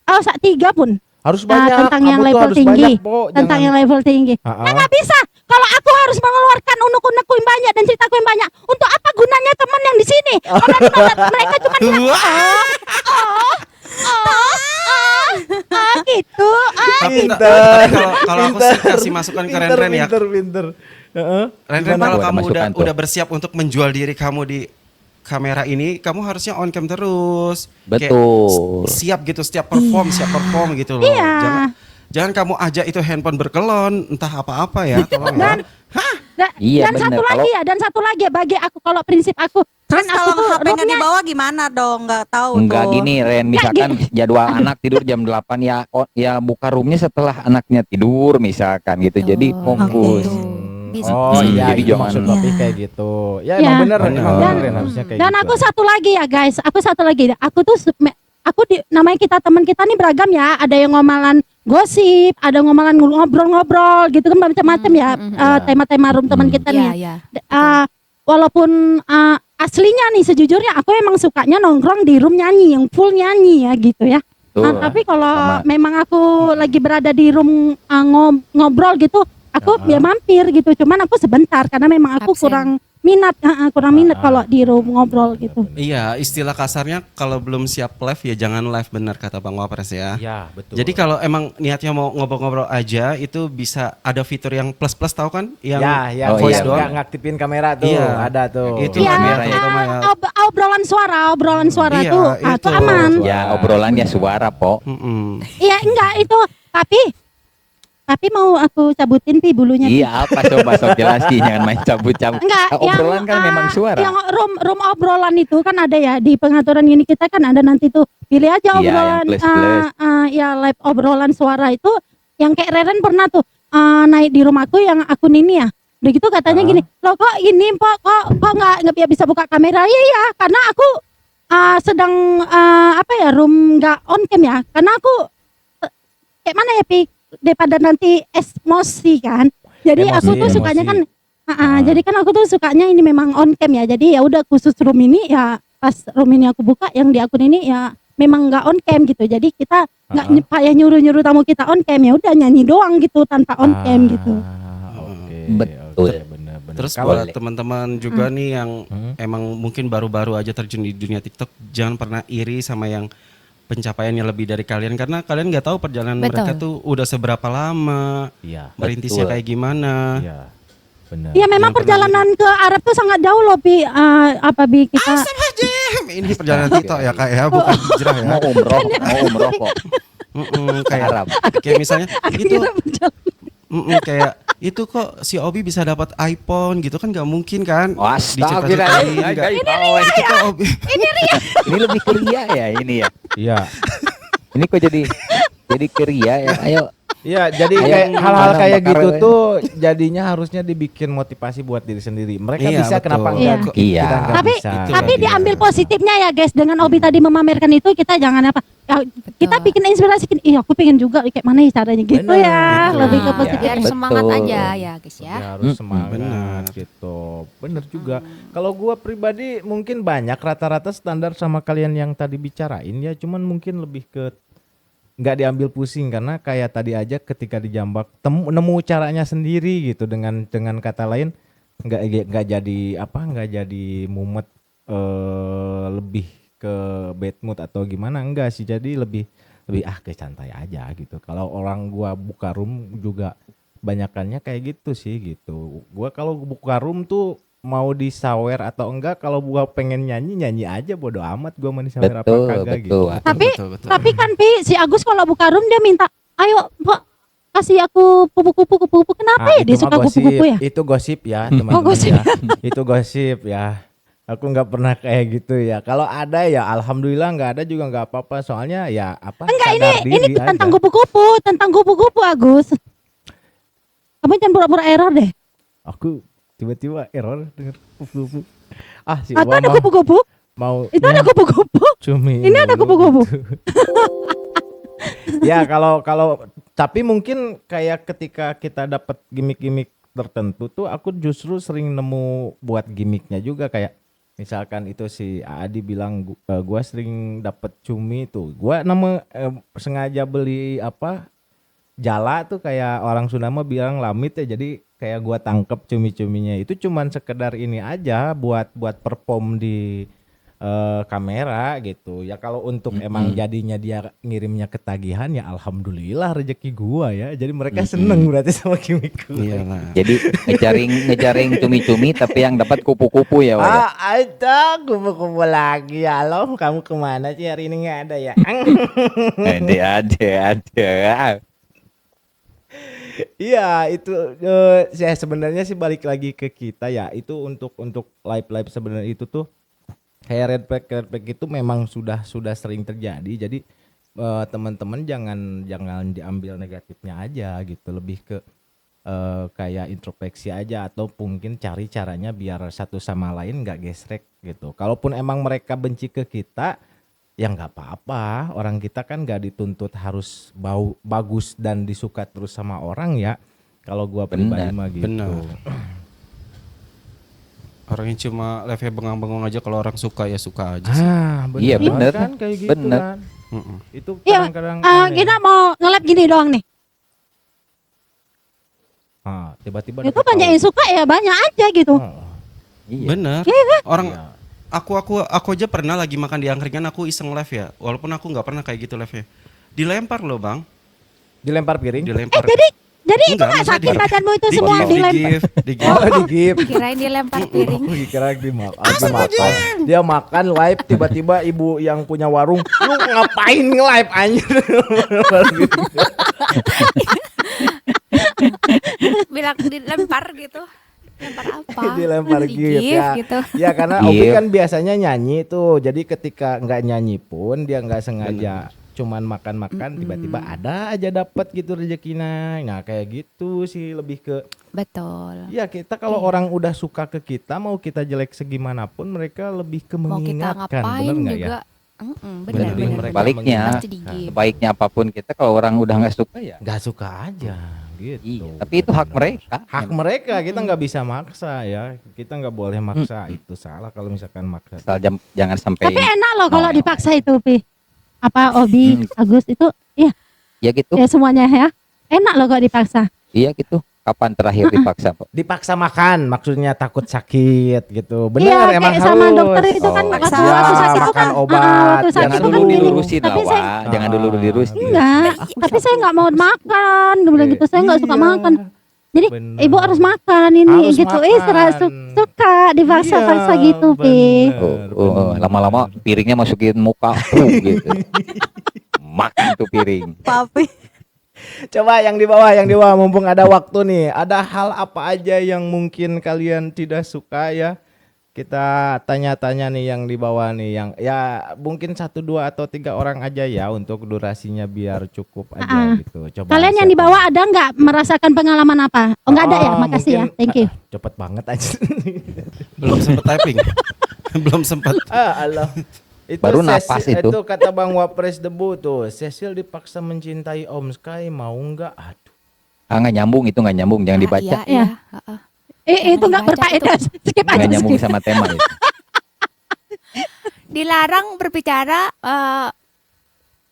Oh, 3 pun. Harus Nah, banyak. tentang yang Kamu tuh level harus tinggi. banyak, Po. Tentang Jangan- yang level tinggi. Ah, Nggak bisa. Kalau aku harus mengeluarkan unek-unekku yang banyak dan ceritaku yang banyak. Untuk apa gunanya teman yang di sini? Mereka cuma bilang, gitu. Tapi Pinter. kalau aku sih kasih masukan ke Ren ya. Pinter. Heeh. Ren, Gimana? kalau Ada kamu masukan tuh. udah bersiap untuk menjual diri kamu di kamera ini, kamu harusnya on cam terus. Kayak Betul. siap gitu, siap perform gitu loh. Iya. Jangan kamu aja itu handphone berkelon, entah apa-apa ya, tolong ya. Iya, Dan bener. dan satu lagi ya bagi aku kalau prinsip aku. Terus kan aku kalau tuh HP-nya roomnya- dibawa gimana dong? Nggak tahu Enggak tuh. gini Ren, misalkan jadwal anak tidur jam 8 ya ya buka roomnya setelah anaknya tidur misalkan gitu. Jadi Oh, fokus. gitu. Bisa. Oh iya, Jadi itu jangan- maksud papi kayak gitu. Ya Ya. emang bener, Bener. emang Dan- bener, harusnya kayak Dan gitu. aku satu lagi ya guys, aku namanya kita teman kita nih beragam ya. Ada yang ngomalan gosip, ada ngomalan ngobrol-ngobrol gitu kan macam-macam ya. Tema-tema room teman kita nih. Iya, iya. Walaupun aslinya nih sejujurnya aku emang sukanya nongkrong di room nyanyi, yang full nyanyi ya gitu ya. Tuh, Tapi kalau sama. memang aku lagi berada di room ngobrol gitu, aku ya mampir gitu. Cuman aku sebentar karena memang aku Absen. kurang minat kalau di room ngobrol gitu. Iya, istilah kasarnya kalau belum siap live ya jangan live, benar kata Bang Wapres ya. Iya, betul. Jadi kalau emang niatnya mau ngobrol-ngobrol aja itu bisa ada fitur yang plus-plus tahu kan? Yang ya, Oh, voice iya, doang. nggak ngaktifin kamera tuh, Iya. ada tuh. Itu Iya, kamera ya, terutama ya. obrolan suara Iya, tuh, itu. tuh aman. Ya obrolannya suara po. Mm-mm. Iya enggak itu, tapi mau aku cabutin bulunya. Pi. Iya apa coba sok jelasin, jangan main cabut-cabut. Enggak, Obrolan kan memang suara. Yang room obrolan itu kan ada ya di pengaturan ini kita kan ada nanti tuh pilih aja Iya, obrolan, yang plus-plus. ya live obrolan suara itu yang kayak Reren pernah tuh naik di rumahku yang akun ini ya. Udah gitu katanya gini, loh kok ini kok nggak bisa buka kamera? Iya ya, karena aku sedang room nggak on cam ya, karena aku kayak mana ya Pi, daripada nanti emosi kan. Jadi Emosi, aku tuh emosi. sukanya kan jadi kan aku tuh sukanya ini memang on cam ya. Jadi ya udah khusus room ini ya pas room ini aku buka yang di akun ini ya memang nggak on cam gitu. Jadi kita nggak payah nyuruh-nyuruh tamu kita on cam, ya udah nyanyi doang gitu tanpa on cam gitu. Oke, Betul. oke, benar-benar. Terus Kalau buat teman-teman juga nih yang emang mungkin baru-baru aja terjun di dunia TikTok, jangan pernah iri sama yang pencapaiannya lebih dari kalian karena kalian nggak tahu perjalanan Betul. mereka tuh udah seberapa lama, iya, merintisnya Betul. kayak gimana. iya, benar. Ya memang Yang perjalanan ke Arab tuh sangat jauh loh Pi. Bi kita Ini perjalanan TikTok ya kak ya, bukan hijrah ya. Mau umroh kok. Ke Kayak Arab. kayak misalnya itu kira berjalan. kayak itu kok si Obi bisa dapat iPhone gitu kan nggak mungkin kan? Astagfirullahaladzim. Diceritain itu kok Obi. Ini lebih keria ya ini ya. Iya. Ini kok jadi keria ya. Ayo. Iya, jadi Ayo, kayak hal-hal bakar, kayak bakar, gitu ya. tuh jadinya harusnya dibikin motivasi buat diri sendiri. Mereka Iya, bisa, betul. kenapa Iya. enggak? Iya. Kita nggak Tapi bisa. tapi Itu diambil dia. positifnya ya guys, dengan Obi tadi memamerkan itu kita jangan kita bikin inspirasi, iya aku pengen juga kayak mana ya caranya gitu Bener, ya, gitu. lebih ke Iya. positif. Biar Betul. semangat aja ya guys ya. Ya, harus semangat benar. gitu. Bener juga. Kalau gua pribadi mungkin banyak rata-rata standar sama kalian yang tadi bicarain ya, cuman mungkin lebih ke nggak diambil pusing karena kayak tadi aja ketika dijambak nemu caranya sendiri gitu, dengan kata lain nggak jadi mumet lebih ke bad mood atau gimana, enggak sih, jadi lebih ke santai aja gitu. Kalau orang gua buka room juga banyakannya kayak gitu sih gitu. Gua kalau buka room tuh mau disawer atau enggak, kalau gua pengen nyanyi aja, bodo amat gua mau disawer apa Betul, kagak betul. gitu. Betul. Tapi kan Pi, si Agus kalau buka room dia minta, ayo Pak kasih aku kupu-kupu. Kenapa ya dia itu mah suka kupu-kupu ya? Itu gosip ya teman-teman gosip. ya. Itu gosip ya. Aku nggak pernah kayak gitu ya. Kalau ada ya alhamdulillah, nggak ada juga nggak apa-apa. Soalnya ya Enggak, sadar ini diri tentang aja. kupu-kupu Agus. Kamu jangan pura-pura error deh. Aku tiba-tiba error denger kupu-kupu. Si Atau Obama ada kupu-kupu? mau Itu ada kupu-kupu. cumi. Ini ada mulu kupu-kupu. gitu. Ya kalau tapi mungkin kayak ketika kita dapat gimmick-gimmick tertentu tuh aku justru sering nemu buat gimmicknya juga, kayak misalkan itu si Adi bilang gua sering dapat cumi tuh. Gua sengaja beli jala tuh, kayak orang Sunda mah bilang lamit ya, jadi kayak gua tangkep cumi-cuminya itu cuman sekedar ini aja buat perform di kamera gitu ya. Kalau untuk emang jadinya dia ngirimnya ketagihan ya alhamdulillah rezeki gua ya, jadi mereka seneng berarti sama gimmick gua. Iya lah. Jadi ngejaring cumi-cumi tapi yang dapat kupu-kupu ya, Wak, ya? Ada kupu-kupu lagi. Halo, kamu kemana sih hari ini, nggak ada ya? Ada. Iya itu saya sebenarnya sih balik lagi ke kita ya, itu untuk live sebenarnya itu tuh kayak red flag itu memang sudah sering terjadi. Jadi teman-teman jangan diambil negatifnya aja gitu, lebih ke kayak introspeksi aja atau mungkin cari caranya biar satu sama lain nggak gesrek gitu. Kalaupun emang mereka benci ke kita, ya nggak apa-apa. Orang kita kan nggak dituntut harus bagus dan disuka terus sama orang ya. Kalau gua pribadi mah gitu. Benar. Orang yang cuma live bengang-bengong aja, kalau orang suka ya suka aja sih. Bener Iya, bener. kan kayak gitu Bener. kan. Itu Iya, kadang-kadang aneh. kita mau nge-live gini doang nih. Tiba-tiba Itu dapet banyak yang suka ya banyak aja gitu. Iya. Bener. Orang Iya. aku aja pernah lagi makan di angkringan, aku iseng live ya. Walaupun aku nggak pernah kayak gitu live-nya. Dilempar loh bang. Dilempar piring. Dilempar. Jadi itu Enggak, nggak maksudnya sakit badanmu itu semua di dilempar. gift. Oh, digip. Kirain dilempar piring. Kira dimakan. Dia makan live, tiba-tiba ibu yang punya warung, lu ngapain nge-live anjir? Bilang dilempar gitu. Lempar apa? Dilempar gift Gift ya. gitu. Ya karena Gift. Opi kan biasanya nyanyi tuh. Jadi ketika nggak nyanyi pun dia nggak sengaja cuman makan-makan tiba-tiba ada aja dapat gitu rezekinya. Nah, kayak gitu sih lebih ke Betul. ya kita kalau orang udah suka ke kita mau kita jelek segimanapun mereka lebih ke Mau kita mengingatkan, ngapain bener nggak juga. ya? Benar Jadi benar. mereka Baliknya, Pasti di-gift. sebaiknya apapun kita kalau orang udah nggak suka ya. Nggak suka aja gitu. Iya, tapi itu hak mereka. Hak mereka, kita nggak bisa maksa ya. Kita nggak boleh maksa, itu salah kalau misalkan maksa. Asal jangan sampai Tapi enak loh kalau Noel. dipaksa itu, Pi. Apa Obi, Agus itu iya ya gitu. ya semuanya ya. Enak loh kalau dipaksa. Iya gitu. Kapan terakhir dipaksa, Pak? Dipaksa makan, maksudnya takut sakit gitu. Iya, Bener emang kayak harus. sama dokter itu kan Oh, waktu iya, sakit itu makan kan obat. waktu sakit Jangan itu dulu kan gini. dilurusin lah, Tapi saya Wak. Jangan dulu dilurusin. enggak, tapi saya enggak mau makan. Dia bilang gitu, saya enggak suka Iya. makan. Jadi Bener. ibu harus makan ini Harus gitu. makan. Suka dipaksa-paksa Iya, gitu, Pi. Oh, lama-lama piringnya masukin muka gitu. Makan tuh piring. Papi. Coba yang di bawah mumpung ada waktu nih. Ada hal apa aja yang mungkin kalian tidak suka ya? Kita tanya-tanya nih yang di bawah nih, yang ya mungkin 1, 2 atau 3 orang aja ya untuk durasinya biar cukup aja gitu. Coba Kalian yang di siapa? bawah ada nggak merasakan pengalaman apa? Oh nggak ada ya, makasih ya, mungkin- thank you. Cepet banget aja. Belum sempet typing. Belum sempat. Allah. Itu Baru napas itu. Itu kata Bang Wapres Debu tuh. Cecil dipaksa mencintai Om Sky, mau nggak? Aduh. Nggak nyambung, itu nggak nyambung, jangan dibaca. Iya, Iya. heeh. Itu nggak Dibaca berfaedah. Skip aja. Nggak nyambung Skip. sama tema itu. Dilarang berbicara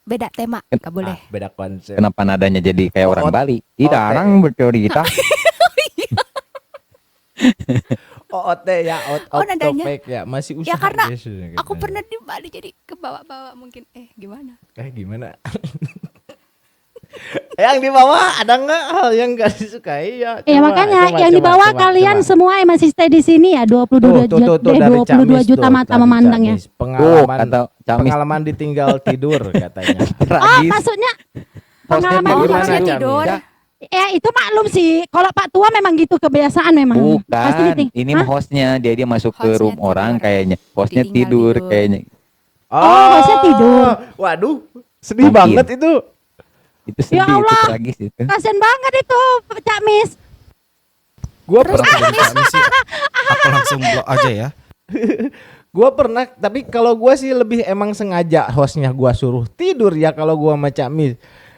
beda tema, nggak boleh. Beda konsep. Kenapa nadanya jadi kayak orang Ot- Bali? Dilarang bercerita. OOT ya, Oh, nadanya. autopek ya, masih usaha. Ya karena biasanya aku katanya. pernah di Bali jadi kebawa-bawa mungkin. Gimana? Gimana? Yang di bawah ada nggak hal yang gak disukai ya? Ya makanya yang di bawah kalian semua yang masih stay di sini ya 22 juta mata memandang ya. Tuh, Pengalaman, kata Camis. pengalaman ditinggal tidur katanya. Oh Tragis. maksudnya Hostnya pengalaman Oh, gimana, maksudnya Camis? tidur. ya itu maklum sih. Kalau Pak Tua memang gitu kebiasaan memang. Pasti Bukan, diting- ini Hah? mah hostnya dia masuk ke Hostnya room orang tidur. kayaknya. Hostnya Ditinggal tidur tidur. kayaknya. maksudnya tidur. Waduh, sedih Mungkin. banget itu. Itu sedih, Ya itu Allah. tragis itu. Kasian banget itu Cak Mis. Gua Orang pernah, jadi kami sih, aku langsung blok aja ya. gua pernah, tapi kalau gua sih lebih emang sengaja hostnya gua suruh tidur ya kalau gua sama Cak Mis.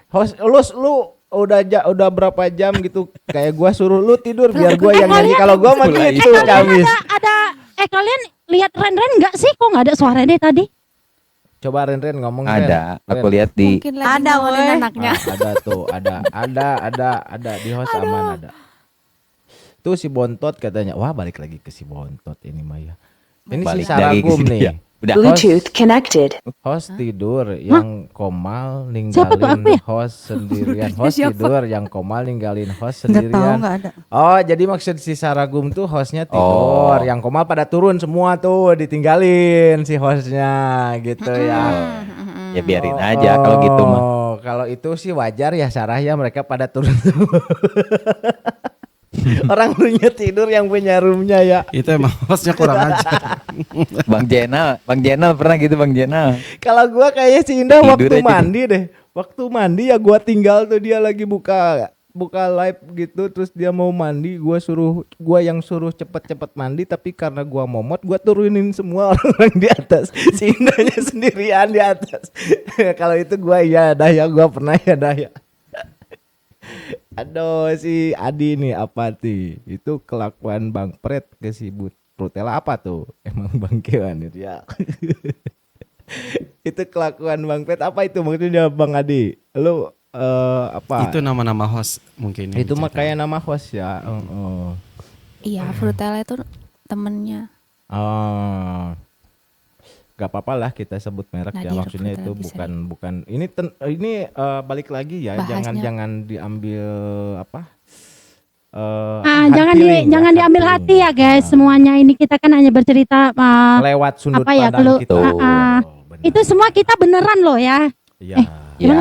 Host lu udah berapa jam gitu kayak gua suruh lu tidur biar gua yang nyanyi, kalau gua mah Mulai gitu itu. Cak Mis. Kalian lihat Ren-Ren nggak sih? Kok nggak ada suara deh tadi? Coba Ren ngomong Ren. Ada, aku Ren. lihat di Mungkin lagi Ada, ngawalin woi. anaknya. Ada tuh, ada di host aman ada. Tuh si Bontot katanya, wah balik lagi ke si Bontot ini Maya. Ini balik si dari Saragum sini nih. ya. Udah. Bluetooth connected. Host tidur yang Komal Siapa tuh, aku ninggalin ya? host sendirian. Host Siapa? tidur yang Komal ninggalin host Nggak tahu, sendirian. nggak ada. Oh, jadi maksud si Saragum tuh hostnya tidur, Oh. yang Komal pada turun semua tuh ditinggalin si hostnya gitu ya. Ya biarin aja kalau gitu mah. Oh, kalau itu sih wajar ya Sarah ya, mereka pada turun. Orang punya tidur yang punya roomnya ya. Itu emang hostnya kurang aja. Bang Jenal pernah gitu Bang Jenal. Kalau gua kayaknya si Indah Tidur waktu aja mandi deh. Waktu mandi ya gua tinggal tuh dia lagi buka buka live gitu, terus dia mau mandi, gua yang suruh cepet-cepet mandi, tapi karena gua momot, gua turunin semua orang di atas, si Indahnya sendirian di atas. Kalau itu gua ya dah ya, gua pernah ya dah ya. Aduh, si Adi nih apa sih? Itu kelakuan Bang Pret ke si Brutella apa tuh? Emang bangkean itu ya. Itu kelakuan Bang Pret apa itu maksudnya Bang Adi? Lu apa? Itu nama-nama host mungkin. Itu mah kayak nama host ya. Iya, Frutella itu temennya. Oh. Gak apa-apa lah kita sebut merek ya, Nadir maksudnya itu Frutella bisa bukan ini balik lagi ya, Bahasnya. jangan diambil apa? Jangan diambil hati ya guys, semuanya ini kita kan hanya bercerita Lewat sudut apa ya, pandang kalau kita. Benar. itu semua kita beneran loh ya. Iya. Ya,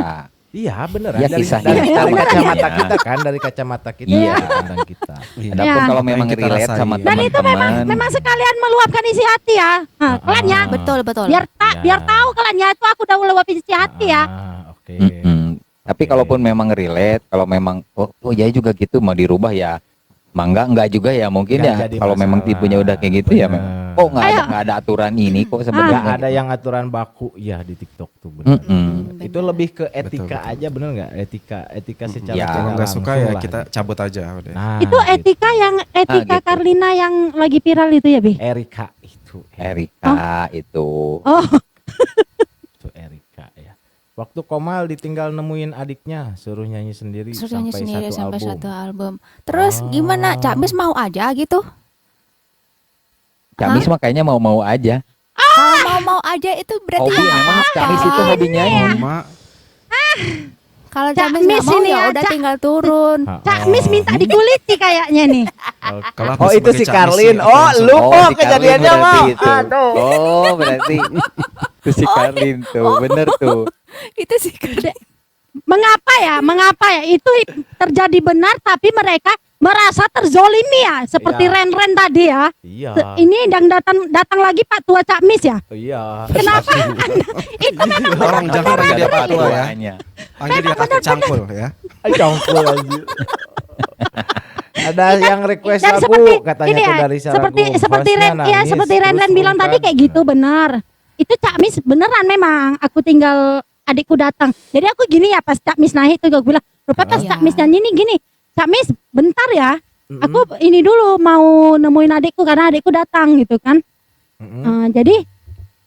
Iya beneran Ya, dari, kisahnya dari kita kacamata rasain. kita kan, dari kacamata kita, Iya. sudut pandang kita. adapun Ya. kalau Apa memang yang kita relate rasain. sama Dan itu memang sekalian meluapkan isi hati ya. Kalian ya, Betul. biar Ya. biar tahu kalian ya, itu aku udah meluapkan isi hati ya. Oke. Tapi kalaupun memang relate, kalau memang oh ya juga gitu mau dirubah ya, mangga enggak juga ya mungkin Nggak ya. jadi Kalau memang masalah. tipenya udah kayak gitu ya Bener. memang. Oh nggak ada aturan ini kok Nggak sebenarnya. ada yang aturan baku ya di TikTok tuh bener. Itu lebih ke etika Betul. aja, bener nggak? Etika secara Ya, Kalau tidak nggak suka langsung ya lah. kita cabut aja udah. Nah, Itu etika gitu. Karlina yang lagi viral itu ya, Bi? Erika itu Erika itu. Oh, itu Erika ya. Waktu Komal ditinggal nemuin adiknya, suruh nyanyi sendiri Suruhnya sendiri sampai album. satu album. Terus Oh. gimana? Cak Mis mau aja gitu? Camis mah kayaknya mau-mau aja. Kalau mau aja itu berarti Hobi ya memang apa-apa. Camis itu hobi nyanyi. Mak, Kalau Cak Cak Mis nggak Mis mau ini ya ya, udah Cak- tinggal turun. Cak Mis minta dikuliti kayaknya nih. kalau aku Oh, itu sebagai si Camis Karlin. sih, aku Oh, langsung- lu kok si kejadiannya Karlin mah. berarti itu. Aduh. Oh berarti itu si Karlin tuh, bener tuh. Itu sih keren. Mengapa ya itu terjadi benar, tapi mereka merasa terzolimi ya, seperti Iya. Ren tadi ya. Iya. Ini yang datang lagi Pak Tua Cak Mis ya. Iya. Kenapa? Itu memang Tolong jangan panggil dia Pak Tua ya. Tuanya. Panggil dia kakek cangkul ya. Congkul anjir. Ada yang request dan lagu seperti katanya ini tuh ya, dari Saragum. seperti Hostnya Ren ya, nangis, seperti terus Ren bilang sultan. tadi kayak gitu benar. Itu Cak Mis beneran memang. Aku tinggal adikku datang. Jadi aku gini ya, pas Cak Mis naik tuh aku bilang, "Rupa pas Iya. Cak Mis nyanyi nih gini. Cak Mis bentar ya. Mm-mm. Aku ini dulu mau nemuin adikku karena adikku datang gitu kan." Mm-mm. Jadi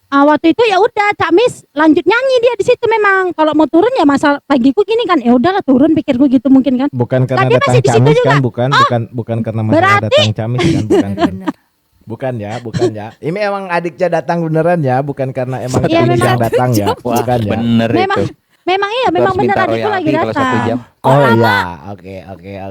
waktu itu ya udah Cak Mis lanjut nyanyi dia di situ memang. Kalau mau turun ya masa bagiku gini kan, ya udahlah turun pikirku gitu mungkin kan. Bukan karena Tapi datang masih di situ Camis juga. kan, bukan karena masalah berarti- datang Camis kan, bukan kan? Bener. Bukan ya. Ini emang adiknya datang beneran ya, bukan karena emang Iya, Camis memang. yang datang ya, Wah bukan ya. bener Memang itu. memang iya, Itu memang harus bener minta adikku lagi royalti kalau 1 datang. jam. Oh iya, oke.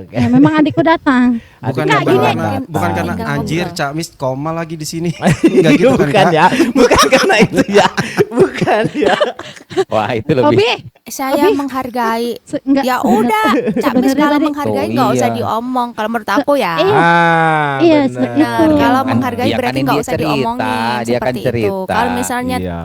Ya, memang adikku datang. Bukan Enggak, bukan gini. karena bukan karena Tinggal anjir ngobrol. Cak Mis koma lagi di sini. Enggak gitu kan. bukan Kak? ya, bukan karena itu ya, bukan ya. Wah itu lebih. Obi, Saya Obi. menghargai. enggak. Ya udah, Cak Mis Sebenarnya kalau tadi- menghargai Oh, nggak usah iya. diomong. Kalau menurut aku ya. Iya, bener. itu. Nah, kalau Kan menghargai dia berarti kan nggak dia usah cerita, diomongin dia kan seperti itu. cerita. Kalau misalnya Iya.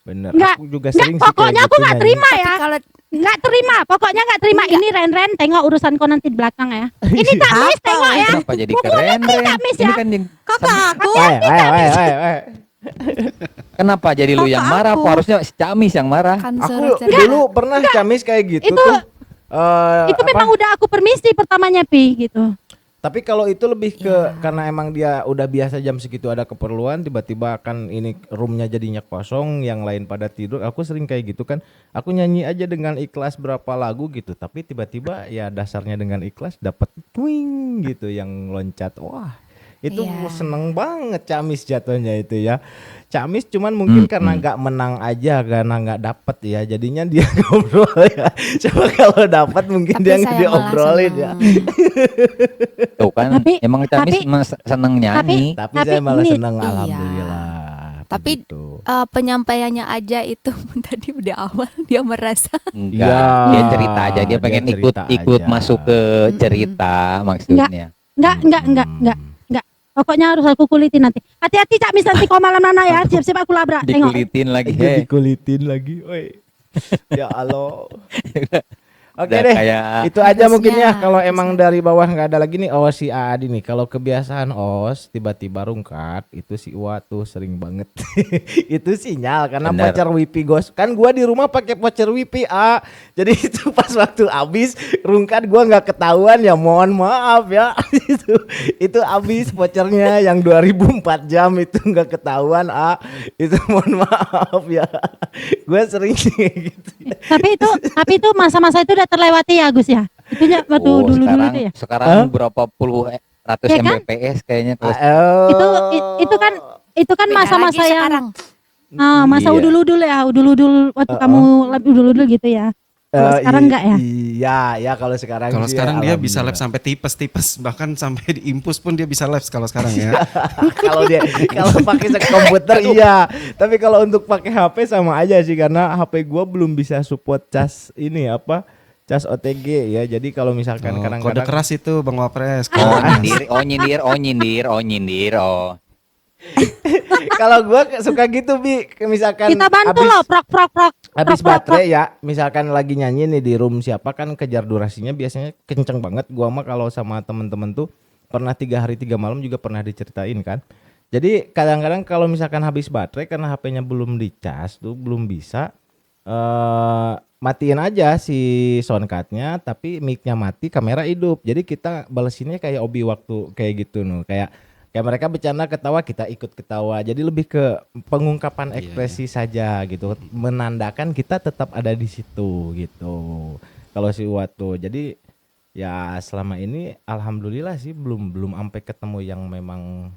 Bener. Enggak, Aku juga enggak, sering sih pokoknya kayak aku gitu nggak nyanyi. terima ya. kalau Nggak terima, pokoknya nggak terima. Ini Ren tengok urusan kau nanti di belakang ya. Ini Cak Mis tengok ya. Kenapa jadi Pukul keren nanti Ren? Cak Mis Ini ya. kan yang Kakakku. Weh. kenapa jadi lu yang marah? Kok harusnya si Camis yang marah? kan Aku seru-seru. dulu pernah Camis kayak gitu Itu- tuh. Itu Apa? memang udah aku permisi pertamanya Pi gitu. Tapi kalau itu lebih ke Iya. karena emang dia udah biasa jam segitu ada keperluan, tiba-tiba kan ini roomnya jadinya kosong, yang lain pada tidur. Aku sering kayak gitu kan. Aku nyanyi aja dengan ikhlas berapa lagu gitu, tapi tiba-tiba ya dasarnya dengan ikhlas dapat twing gitu yang loncat. Wah, itu Iya. seneng banget Camis jatuhnya itu ya. Camis cuman mungkin karena nggak menang aja, karena nggak dapet ya, jadinya dia ngobrol ya. Coba kalau dapat mungkin Tapi dia saya nggak malah diobrolin ya. seneng. Tuh kan Tapi- emang Camis tapi- seneng nyanyi. Tapi Tapi saya malah ini- seneng, Iya. alhamdulillah. Tapi begitu. Penyampaiannya aja itu tadi udah awal dia merasa Enggak, Iya, dia cerita aja, dia dia pengen cerita ikut aja. masuk ke cerita maksudnya. Enggak. Pokoknya harus aku kulitin nanti. Hati-hati Cak Mis nanti kau malam nana ya. Siap-siap aku labrak. Tengok. Dikulitin lagi. Dikulitin lagi, woi. Ya Allah. Oke Udah deh, kayak itu aja mungkin ya. Harusnya, Kalau emang dari bawah nggak ada lagi nih, si Adi nih. Kalau kebiasaan tiba-tiba rungkat, itu si Iwa tuh sering banget. Itu sinyal karena Bener. voucher WiFi gos. Kan gua di rumah pakai voucher WiFi Jadi itu pas waktu habis rungkat gua nggak ketahuan ya, mohon maaf ya. itu habis vouchernya yang 2004 jam itu nggak ketahuan Itu mohon maaf ya. Gua sering gitu. Tapi itu masa-masa itu udah terlewati ya Gus ya. Itu ya waktu dulu-dulu sekarang, itu ya. sekarang berapa puluh ratus Ya kan? Mbps kayaknya kalau Itu kan Beda masa-masa lagi yang sekarang. masa Iya. udul-udul ya, udul-udul waktu kamu udul-udul gitu ya. Kalau sekarang enggak ya? Iya, ya kalau sekarang Kalau sih sekarang ya, dia bisa live alhamdulillah. sampai tipes-tipes, bahkan sampai di impus pun dia bisa live kalau sekarang ya. kalau pakai komputer iya, tapi kalau untuk pakai HP sama aja sih karena HP gua belum bisa support cas cas OTG ya. Jadi kalau misalkan Kode kadang-kadang keras itu Bang Wapres. nyindir. kalau gua suka gitu misalkan Kita bantu loh, prok. habis baterai ya, misalkan lagi nyanyi nih di room siapa kan kejar durasinya biasanya kenceng banget. Gua mah kalau sama temen-temen tuh pernah 3 hari 3 malam juga pernah diceritain kan. Jadi kadang-kadang kalau misalkan habis baterai karena HP-nya belum dicas tuh belum bisa matiin aja si soundcardnya tapi mic-nya mati, kamera hidup. Jadi kita balesinnya kayak Obi waktu kayak gitu kayak mereka bercanda ketawa kita ikut ketawa. Jadi lebih ke pengungkapan ekspresi saja gitu. Menandakan kita tetap ada di situ gitu. Kalau si Watu. Jadi ya selama ini alhamdulillah sih belum sampai ketemu yang memang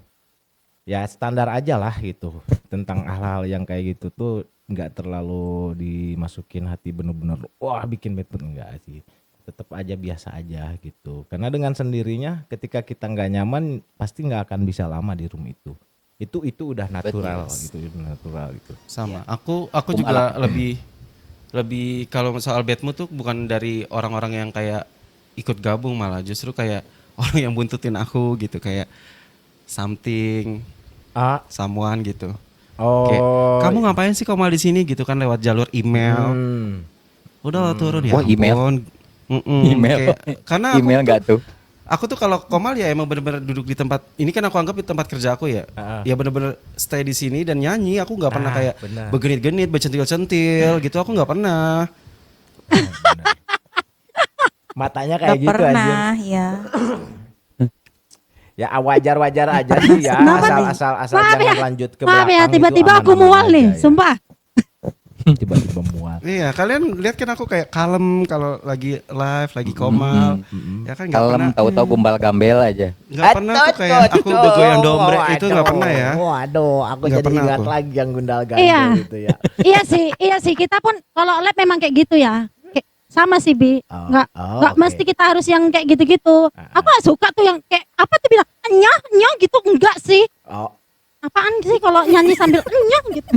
ya standar aja lah gitu. Tentang hal-hal yang kayak gitu tuh nggak terlalu dimasukin hati bener-bener wah bikin bad mood, enggak sih. Tetap aja biasa aja gitu. Karena dengan sendirinya ketika kita nggak nyaman pasti nggak akan bisa lama di room itu. Itu udah natural gitu, itu natural gitu. Sama. Aku juga lebih kalau soal bad mood tuh bukan dari orang-orang yang kayak ikut gabung, malah justru kayak orang yang buntutin aku gitu, kayak something someone gitu. Kayak, kamu ngapain sih Komal di sini gitu kan lewat jalur email. Udah turun ya. Wah, email. ampun. Email. Karena Email enggak tuh? aku tuh kalau Komal ya emang bener-bener duduk di tempat ini kan aku anggap di tempat kerja aku ya. Ya bener-bener stay di sini dan nyanyi. Aku nggak pernah kayak begenit-genit, bercentil-centil gitu. Aku nggak pernah. Matanya kayak Gak gitu aja. pernah ya. Ya wajar-wajar aja sih ya. Asal Maaf jangan ya. lanjut ke Maaf belakang. ya, itu tiba-tiba aku aman-aman mual aja nih, ya. sumpah. Tiba-tiba mual. Iya, kalian lihat kan aku kayak kalem kalau lagi live, lagi Komal. Ya kan nggak pernah. Kalem tahu-tahu gombal gambel aja. Nggak pernah tuh kayak aku bergoyang dombre itu nggak pernah ya. Waduh, aku Nggak jadi pernah ingat aku. lagi yang gundal Iya. gandul itu ya. Iya sih, kita pun kalau lab memang kayak gitu ya. Kayak sama sih Bi, nggak oke. mesti kita harus yang kayak gitu-gitu. Aku gak suka tuh yang kayak apa tuh bilang nyah gitu, enggak sih. Oh, Apaan sih kalau nyanyi sambil nyah gitu.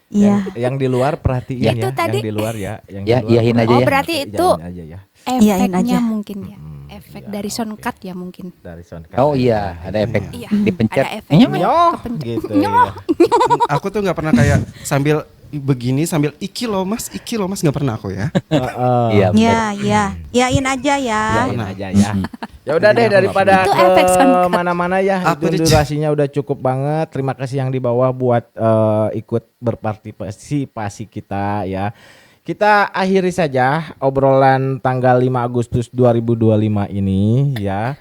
Iya. yang di luar perhatiin Itu ya, tadi. yang di luar ya, yang Ya, di luar iyahin aja Oh ya. berarti itu Iyain aja ya Iyain aja. efeknya mungkin ya. Efek iya, dari oke. soundcard ya mungkin. dari soundcard. Oh iya, ada efek Iya. dipencet. Ada efek. Nyoh, gitu ya. Aku tuh nggak pernah kayak sambil begini sambil iki loh mas nggak pernah aku ya. Iya. Iya, iya. Iyain aja ya. Iyain aja ya. Ya udah deh daripada Itu ke efek soundcard. mana-mana ya. Aku Itu durasinya udah cukup banget. Terima kasih yang di bawah buat ikut berpartisipasi kita ya. Kita akhiri saja obrolan tanggal 5 Agustus 2025 ini ya.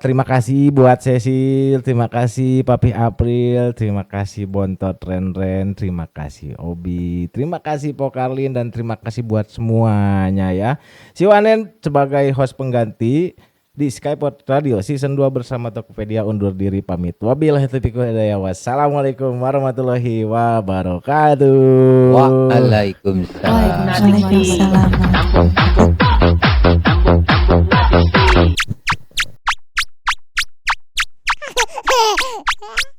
Terima kasih buat Cecil, terima kasih Papi April, terima kasih Bontot Ren, terima kasih Obi, terima kasih Pokarlin dan terima kasih buat semuanya ya. Si Wanen sebagai host pengganti di Skypod Radio Season 2 bersama Tokopedia undur diri pamit. Wabillahi taufiq wal hidayah. Wassalamualaikum warahmatullahi wabarakatuh. Waalaikumsalam. Waalaikumsalam. Hehehe